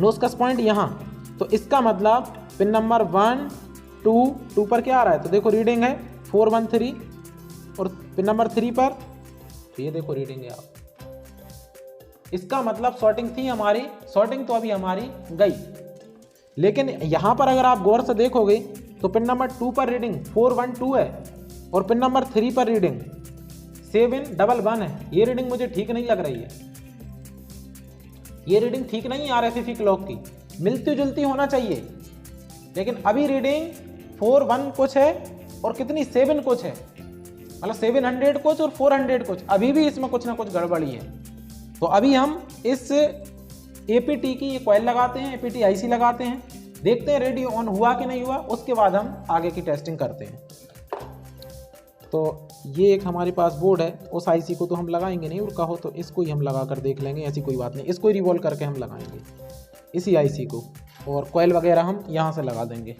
नोस्कस पॉइंट यहाँ। तो इसका मतलब पिन नंबर 1 2 पर क्या आ रहा है? तो देखो रीडिंग है 413, और पिन नंबर 3 पर तो ये देखो रीडिंग है आप, इसका मतलब शॉर्टिंग थी हमारी, शॉर्टिंग तो अभी हमारी गई। लेकिन यहाँ पर अगर आप गौर से देखोगे तो पिन नंबर 2 पर रीडिंग 412 है और पिन नंबर 3 पर रीडिंग 711 है। ये रीडिंग मुझे ठीक नहीं लग रही है, ये रीडिंग ठीक नहीं है आरएसएसआई क्लॉक की, मिलती जुलती होना चाहिए। लेकिन अभी रीडिंग 41 कुछ है और कितनी 7 कुछ है, मतलब 700 कुछ और 400 कुछ, अभी भी इसमें कुछ ना कुछ गड़बड़ी है। तो अभी हम इस एपीटी की ये कॉइल लगाते हैं, एपीटी आईसी लगाते हैं, देखते हैं रेडियो ऑन हुआ कि नहीं हुआ, उसके बाद हम आगे की टेस्टिंग करते हैं। तो ये एक हमारे पास बोर्ड है, उस आईसी को तो हम लगाएंगे नहीं, और कहो तो इसको ही हम लगा कर देख लेंगे, ऐसी कोई बात नहीं, इसको ही रिवॉल्व करके हम लगाएंगे इसी आईसी को, और कॉइल वगैरह हम यहाँ से लगा देंगे।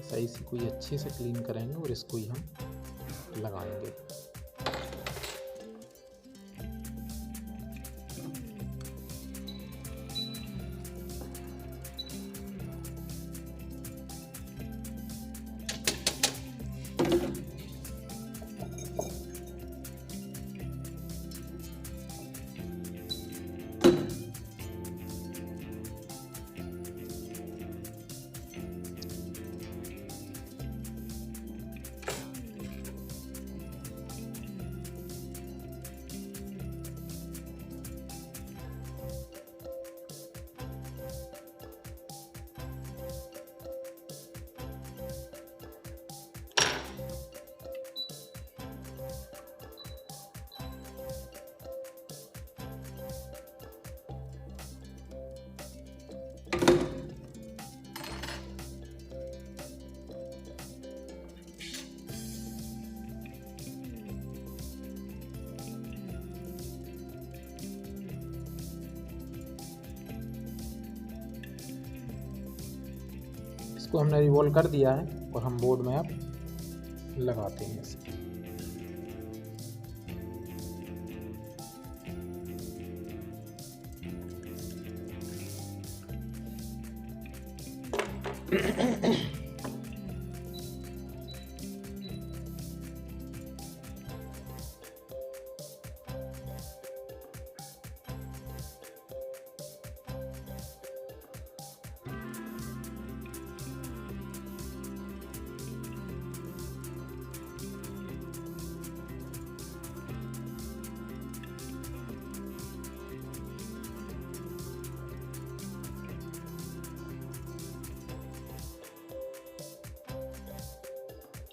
सही से कोई अच्छे से क्लीन करेंगे और इसको ही हम लगाएंगे। इसको हमने रिवॉल्व कर दिया है और हम बोर्ड में अब लगाते हैं इसे।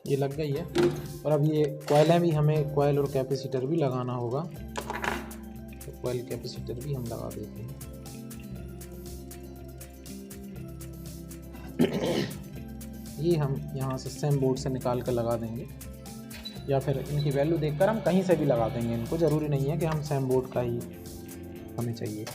ये लग गई है। और अब ये कॉइलें भी हमें, कॉइल और कैपेसिटर भी लगाना होगा, तो कॉइल कैपेसिटर भी हम लगा देते हैं। ये हम यहाँ से सेम बोर्ड से निकाल कर लगा देंगे, या फिर इनकी वैल्यू देखकर हम कहीं से भी लगा देंगे, इनको ज़रूरी नहीं है कि हम सेम बोर्ड का ही हमें चाहिए।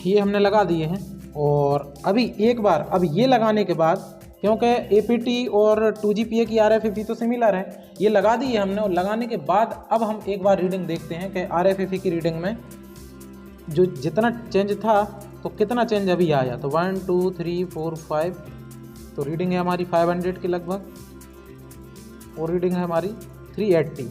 ये हमने लगा दिए हैं। और अभी एक बार अब ये लगाने के बाद, क्योंकि APT और 2GPA की RFFE तो सिमिलर है, ये लगा दी है हमने। और लगाने के बाद अब हम एक बार रीडिंग देखते हैं कि RFFE की रीडिंग में जो जितना चेंज था तो कितना चेंज अभी आया। तो 1 2 3 4 5, तो रीडिंग है हमारी 500 के लगभग और रीडिंग है हमारी 380।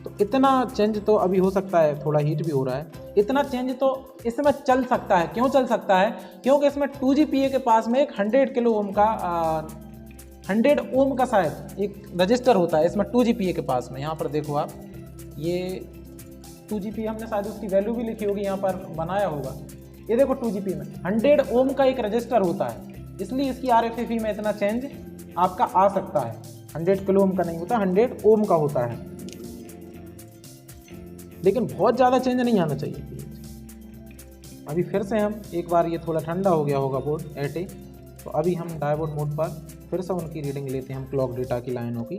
तो इतना चेंज तो अभी हो सकता है, थोड़ा हीट भी हो रहा है, इतना चेंज तो इसमें चल सकता है। क्यों चल सकता है? क्योंकि इसमें 2GPA के पास में एक 100 किलो ओम का 100 ओम का शायद एक रजिस्टर होता है इसमें 2GPA के पास में। यहाँ पर देखो आप, ये 2GPA हमने शायद उसकी वैल्यू भी लिखी होगी, यहाँ पर बनाया होगा। ये देखो 2GPA में 100 ओम का एक रजिस्टर होता है, इसलिए इसकी RFFE में इतना चेंज आपका आ सकता है। 100 किलो ओम का नहीं होता, 100 ओम का होता है, लेकिन बहुत ज़्यादा चेंज नहीं आना चाहिए। अभी फिर से हम एक बार, ये थोड़ा ठंडा हो गया होगा बोर्ड ATA, तो अभी हम डायोड मोड पर फिर से उनकी रीडिंग लेते हैं हम क्लॉक डेटा की लाइनों की।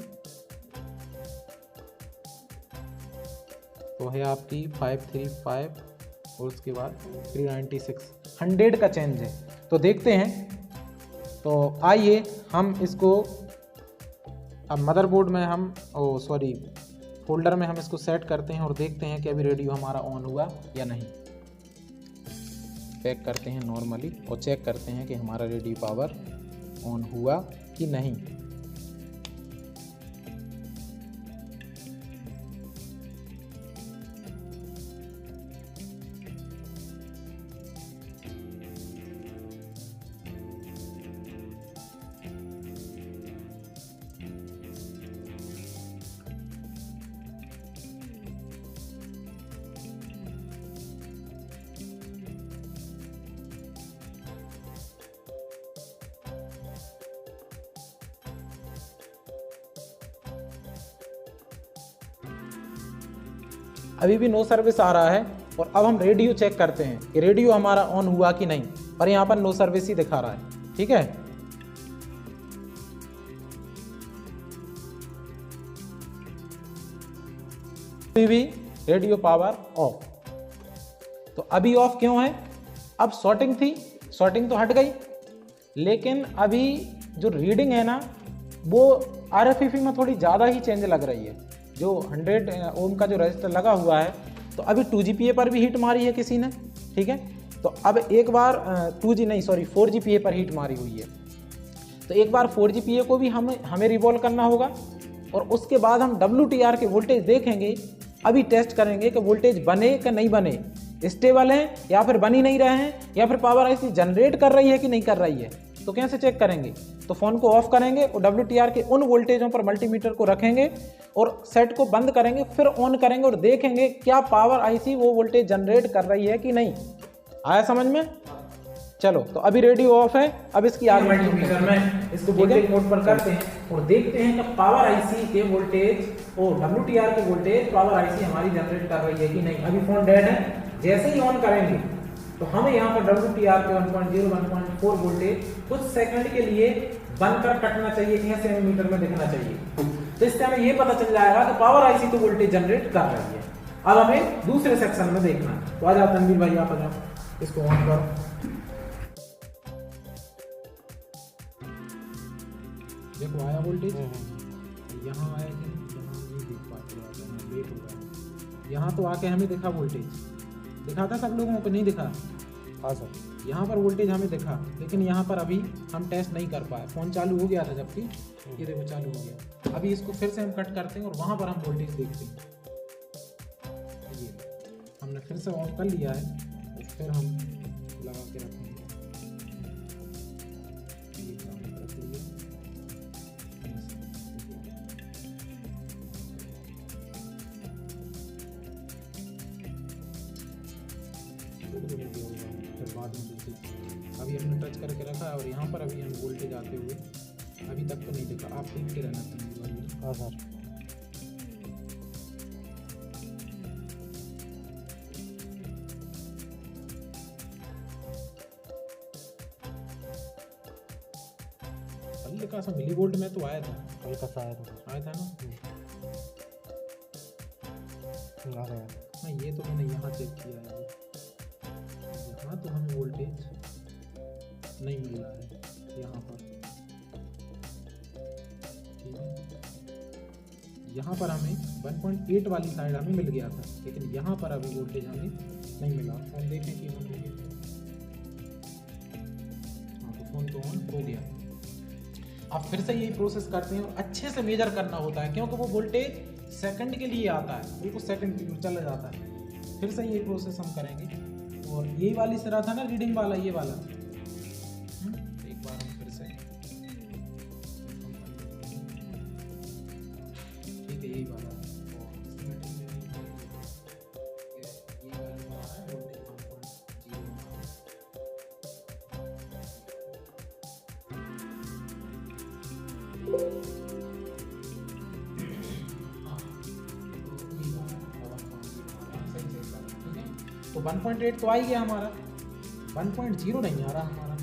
तो है आपकी 535 और उसके बाद 396, 100 का चेंज है। तो देखते हैं। तो आइए हम इसको अब मदरबोर्ड में हम फोल्डर में हम इसको सेट करते हैं और देखते हैं कि अभी रेडियो हमारा ऑन हुआ या नहीं। पैक करते हैं नॉर्मली और चेक करते हैं कि हमारा रेडियो पावर ऑन हुआ कि नहीं। अभी भी नो सर्विस आ रहा है। और अब हम रेडियो चेक करते हैं कि रेडियो हमारा ऑन हुआ कि नहीं, पर यहाँ पर नो सर्विस ही दिखा रहा है। ठीक है, अभी भी रेडियो पावर ऑफ। तो अभी ऑफ क्यों है? अब शॉर्टिंग थी, शॉर्टिंग तो हट गई, लेकिन अभी जो रीडिंग है ना वो RFFE में थोड़ी ज़्यादा ही चेंज लग रही है। जो 100 ओम का जो रजिस्टर लगा हुआ है, तो अभी 2GPA पर भी हीट मारी है किसी ने। ठीक है, तो अब एक बार 4GPA पर हीट मारी हुई है, तो एक बार 4GPA को भी हमें रिवॉल्व करना होगा और उसके बाद हम WTR के वोल्टेज देखेंगे। अभी टेस्ट करेंगे कि वोल्टेज बने कि नहीं बने, स्टेबल है या फिर बन ही नहीं रहे हैं, या फिर पावर IC जनरेट कर रही है कि नहीं कर रही है। तो कैसे चेक करेंगे? तो फ़ोन को ऑफ करेंगे और WTR के उन वोल्टेजों पर मल्टीमीटर को रखेंगे और सेट को बंद करेंगे, फिर ऑन करेंगे और देखेंगे क्या पावर IC वो वोल्टेज जनरेट कर रही है कि नहीं। आया समझ में? चलो, तो अभी रेडियो ऑफ है। अब इसकी आग मल्टीमीटर में इसको वोल्टेज मोड पर करते हैं और देखते हैं कि पावर IC के वोल्टेज और WTR के वोल्टेज पावर IC हमारी जनरेट कर रही है कि नहीं। अभी फोन डेड है, जैसे ही ऑन करेंगे तो हमें यहाँ पर WTR के 1.0 1.4 वोल्टेज कुछ सेकंड के लिए बनकर कटना चाहिए, ऐसे एमीटर में दिखना चाहिए। तो इससे हमें ये पता चल जाएगा कि पावर IC तो वोल्टेज जनरेट कर रही है। अब हमें दूसरे सेक्शन में देखना है। तो आ जाओ तनवीर भाई, आप आ जाओ, इसको ऑन करो। देखो आया वोल्टेज, यहाँ आया कि यहाँ नहीं देख पाते, लेट हो गया। यहाँ तो आके हमें दिखा वोल्टेज, दिखा था सब लोगों को, नहीं दिखा? हाँ सर, यहाँ पर वोल्टेज हमें दिखा, लेकिन यहाँ पर अभी हम टेस्ट नहीं कर पाए। फ़ोन चालू हो गया था जबकि, ये देखो चालू हो गया। अभी इसको फिर से हम कट करते हैं और वहाँ पर हम वोल्टेज देखते हैं। ये हमने फिर से ऑन कर लिया है, और फिर हम लगा के रखेंगे। फिर बाद में अभी हमने टच करके रखा है और यहाँ पर अभी हम वोल्टेज आते हुए अभी तक तो नहीं देखा। आप देखते रहना चाहिए। हाँ सर, हल्का सा मिलीवोल्ट में तो आया था, हल्का सा आया था ना। आ गया। नहीं, ये तो मैंने यहाँ चेक किया है, यहाँ तो हमें वोल्टेज नहीं मिल रहा है यहाँ पर, ठीक है। यहाँ पर हमें 1.8 वाली साइड हमें मिल गया था, लेकिन यहाँ पर अभी वोल्टेज हमें नहीं मिला। हम देखें कि हम हाँ, तो फोन तो ऑन हो गया। अब फिर से यही प्रोसेस करते हैं और अच्छे से मेजर करना होता है, क्योंकि वो वोल्टेज सेकंड के लिए आता है, बिल्कुल सेकंड के लिए चला जाता है। फिर से यही प्रोसेस हम करेंगे। और यही वाली सिरा था ना रीडिंग वाला, ये वाला, एक बार हम फिर से, ठीक है, यही वाला। तो 1.8 तो आ ही गया हमारा, 1.0 नहीं आ रहा हमारा।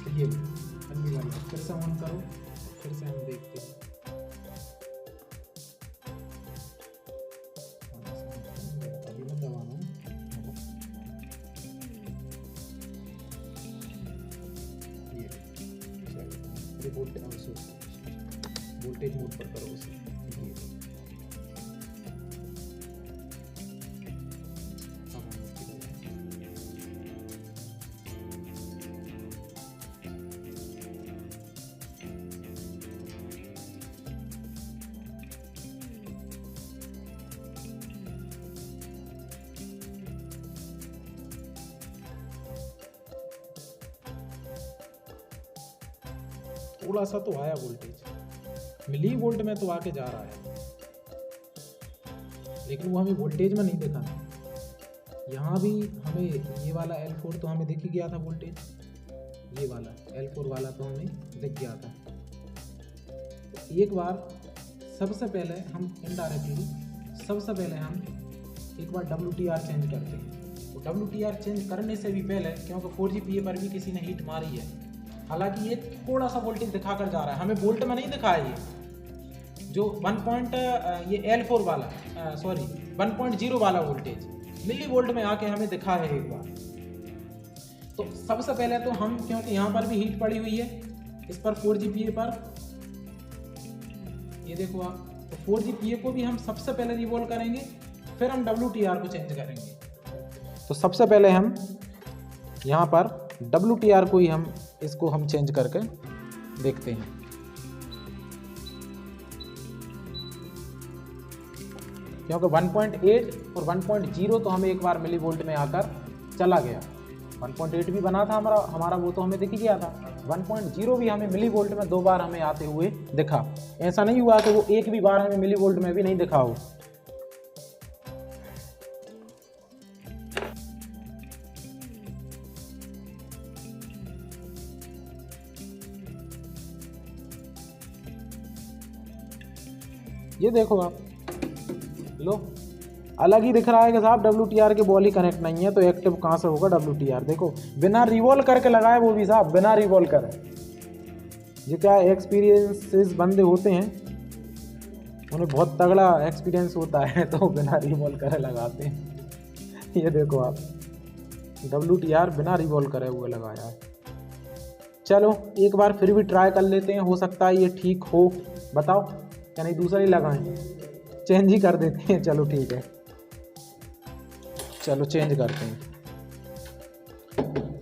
तो ये अन्य वाला फिर से ऑन करो, फिर से हम देखते हैं। अभी मैं दबा रहा हूँ, ये वोल्टेज मोड पर करो उसे। थोड़ा सा तो आया वोल्टेज, मिली वोल्ट में तो आके जा रहा है, लेकिन वो हमें वोल्टेज में नहीं दिखा। यहाँ भी हमें ये वाला L4 तो हमें दिख ही गया था वोल्टेज, ये वाला L4 वाला तो हमें दिख गया था। तो एक बार सबसे पहले हम इनडायरेक्टली, सबसे पहले हम एक बार WTR चेंज करते हैं। तो WTR चेंज करने से भी पहले, क्योंकि 4G PA पर भी किसी ने हीट मारी है, हालांकि ये थोड़ा सा वोल्टेज दिखा कर जा रहा है, हमें वोल्ट में नहीं दिखाया ये जो 1.4 वाला, सॉरी 1.0 वाला वोल्टेज मिली वोल्ट में आके हमें दिखा है एक बार। तो सबसे पहले तो हम, क्योंकि यहाँ पर भी हीट पड़ी हुई है इस पर 4G PA पर, ये देखो आप, तो 4G PA को भी हम सबसे पहले रिवॉल्व करेंगे, फिर हम WTR को चेंज करेंगे। तो सबसे पहले हम यहाँ पर WTR को ही हम इसको हम चेंज करके देखते हैं। क्योंकि 1.8 और 1.0 तो हमें एक बार मिली वोल्ट में आकर चला गया, 1.8 भी बना था हमारा वो तो हमें दिख गया था, 1.0 भी हमें मिली वोल्ट में 2 बार हमें आते हुए दिखा। ऐसा नहीं हुआ कि वो एक भी बार हमें मिली वोल्ट में भी नहीं दिखा हो। ये देखो आप, लो अलग ही दिख रहा है कि साहब WTR के बॉल ही कनेक्ट नहीं है, तो एक्टिव कहाँ से होगा WTR। देखो बिना रिवॉल्व करके लगाए, वो भी साहब बिना रिवॉल्व करे। ये क्या एक्सपीरियंसेस बंदे होते हैं, उन्हें बहुत तगड़ा एक्सपीरियंस होता है, तो बिना रिवॉल्व करे लगाते हैं। ये देखो आप, WTR बिना रिवॉल्व करे हुए लगाया है। चलो एक बार फिर भी ट्राई कर लेते हैं, हो सकता है ये ठीक हो। बताओ क्या नहीं दूसरा ही लगाएं, चेंज ही कर देते हैं। चलो ठीक है, चलो चेंज करते हैं।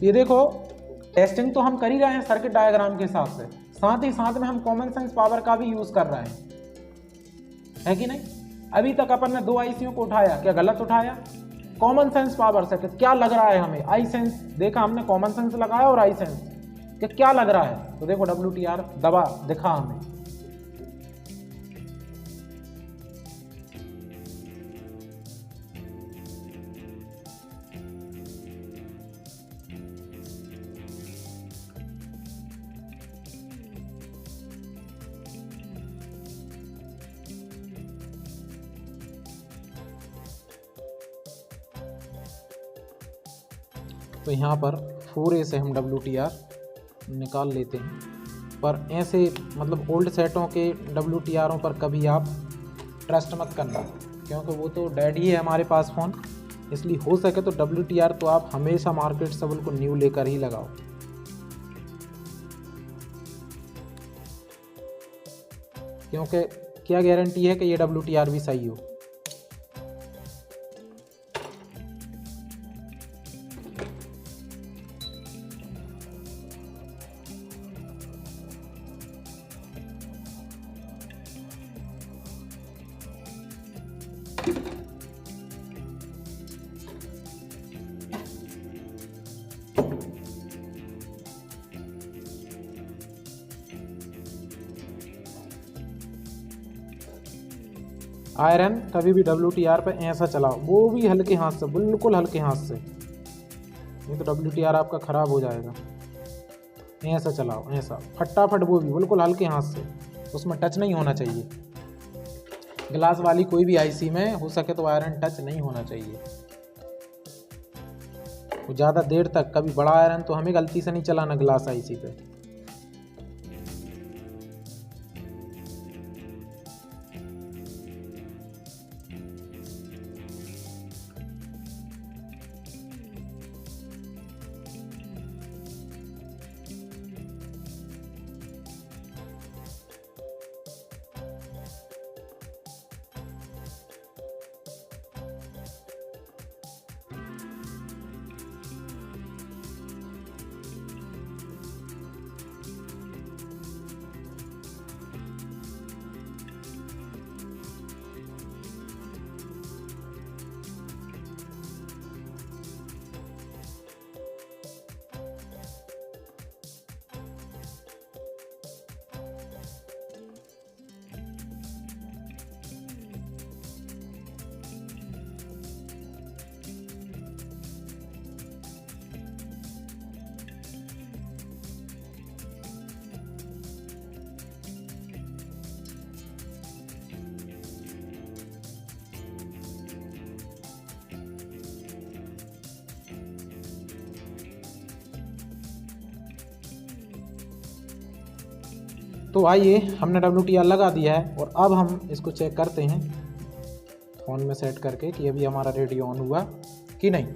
ये देखो टेस्टिंग तो हम कर ही रहे हैं सर्किट डायग्राम के हिसाब से, साथ ही साथ में हम कॉमन सेंस पावर का भी यूज़ कर रहे हैं, है कि नहीं। अभी तक अपन ने 2 आईसीयों को उठाया, क्या गलत उठाया? कॉमन सेंस पावर से क्या लग रहा है हमें, आई सेंस देखा हमने, कॉमन सेंस लगाया और आई सेंस कि क्या लग रहा है। तो देखो WTR दबा दिखा हमें, तो यहाँ पर 4A से हम WTR निकाल लेते हैं। पर ऐसे मतलब ओल्ड सेटों के WTRों पर कभी आप ट्रस्ट मत करना, क्योंकि वो तो डेड ही है हमारे पास फ़ोन, इसलिए हो सके तो WTR तो आप हमेशा मार्केट से बिल्कुल न्यू लेकर ही लगाओ। क्योंकि क्या गारंटी है कि ये WTR भी सही हो। आयरन कभी भी WTR पे ऐसा चलाओ, वो भी हल्के हाथ से, बिल्कुल हल्के हाथ से, नहीं तो WTR आपका ख़राब हो जाएगा। ऐसा चलाओ, ऐसा फटाफट, वो भी बिल्कुल हल्के हाथ से, उसमें टच नहीं होना चाहिए। ग्लास वाली कोई भी IC में हो सके तो आयरन टच नहीं होना चाहिए। वो ज़्यादा देर तक, कभी बड़ा आयरन तो हमें गलती से नहीं चलाना ग्लास IC पे। तो आइए, हमने WTR लगा दिया है और अब हम इसको चेक करते हैं फ़ोन में सेट करके कि अभी हमारा रेडियो ऑन हुआ कि नहीं।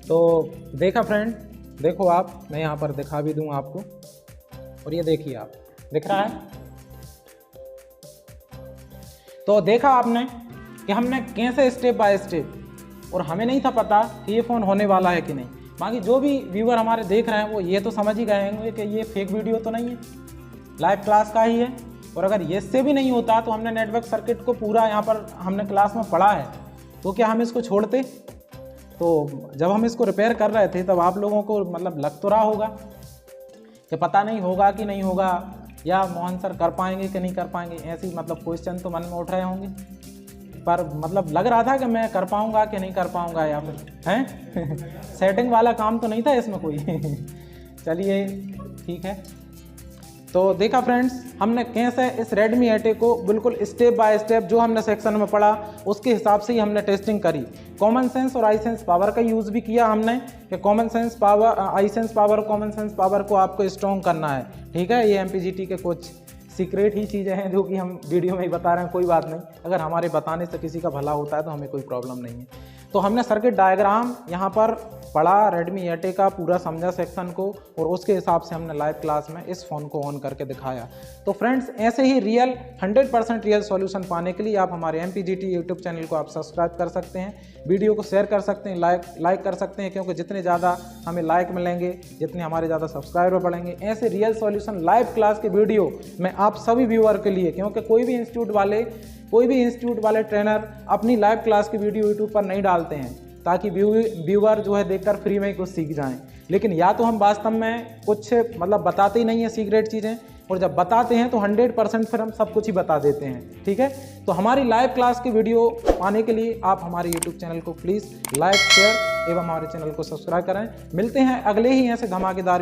तो देखा फ्रेंड, देखो आप, मैं यहाँ पर दिखा भी दूँ आपको, और ये देखिए आप, दिख रहा है। तो देखा आपने कि हमने कैसे स्टेप बाय स्टेप, और हमें नहीं था पता कि ये फ़ोन होने वाला है कि नहीं। बाकी जो भी व्यूअर हमारे देख रहे हैं वो ये तो समझ ही गए होंगे कि ये फेक वीडियो तो नहीं है, लाइव क्लास का ही है। और अगर ये से भी नहीं होता तो हमने नेटवर्क सर्किट को पूरा यहाँ पर हमने क्लास में पढ़ा है, तो क्या हम इसको छोड़ते? तो जब हम इसको रिपेयर कर रहे थे तब आप लोगों को मतलब लग तो रहा होगा कि पता नहीं होगा कि नहीं होगा, या मोहन सर कर पाएंगे कि नहीं कर पाएंगे, ऐसी मतलब क्वेश्चन तो मन में उठ रहे होंगे। पर मतलब लग रहा था कि मैं कर पाऊंगा कि नहीं कर पाऊंगा, या फिर हैं सेटिंग वाला काम तो नहीं था इसमें कोई। चलिए ठीक है। तो देखा फ्रेंड्स, हमने कैसे इस Redmi 8A को बिल्कुल स्टेप बाय स्टेप जो हमने सेक्शन में पढ़ा उसके हिसाब से ही हमने टेस्टिंग करी। कॉमन सेंस और iSense पावर का यूज़ भी किया हमने कि common sense power, iSense power, common sense power को आपको स्ट्रॉन्ग करना है। ठीक है, ये MPGT के कुछ सीक्रेट ही चीज़ें हैं जो कि हम वीडियो में ही बता रहे हैं, कोई बात नहीं। अगर हमारे बताने से किसी का भला होता है तो हमें कोई प्रॉब्लम नहीं है। तो हमने सर्किट डायग्राम यहाँ पर पढ़ा, Redmi 8A का पूरा समझा सेक्शन को, और उसके हिसाब से हमने लाइव क्लास में इस फ़ोन को ऑन करके दिखाया। तो फ्रेंड्स ऐसे ही 100% रियल सॉल्यूशन पाने के लिए आप हमारे MPGT यूट्यूब चैनल को आप सब्सक्राइब कर सकते हैं, वीडियो को शेयर कर सकते हैं, लाइक कर सकते हैं, क्योंकि जितने ज़्यादा हमें लाइक मिलेंगे, जितने हमारे ज़्यादा सब्सक्राइबर बढ़ेंगे, ऐसे रियल सॉल्यूशन लाइव क्लास के वीडियो मैं आप सभी व्यूअर के लिए, क्योंकि कोई भी इंस्टीट्यूट वाले ट्रेनर अपनी लाइव क्लास की वीडियो यूट्यूब पर नहीं डालते हैं ताकि व्यूअर जो है देखकर फ्री में ही कुछ सीख जाएं। लेकिन या तो हम वास्तव में कुछ मतलब बताते ही नहीं हैं सीक्रेट चीज़ें, और जब बताते हैं तो 100% फिर हम सब कुछ ही बता देते हैं। ठीक है, तो हमारी लाइव क्लास की वीडियो पाने के लिए आप हमारे यूट्यूब चैनल को प्लीज़ लाइक, शेयर एवं हमारे चैनल को सब्सक्राइब करें। मिलते हैं अगले ही ऐसे धमाकेदार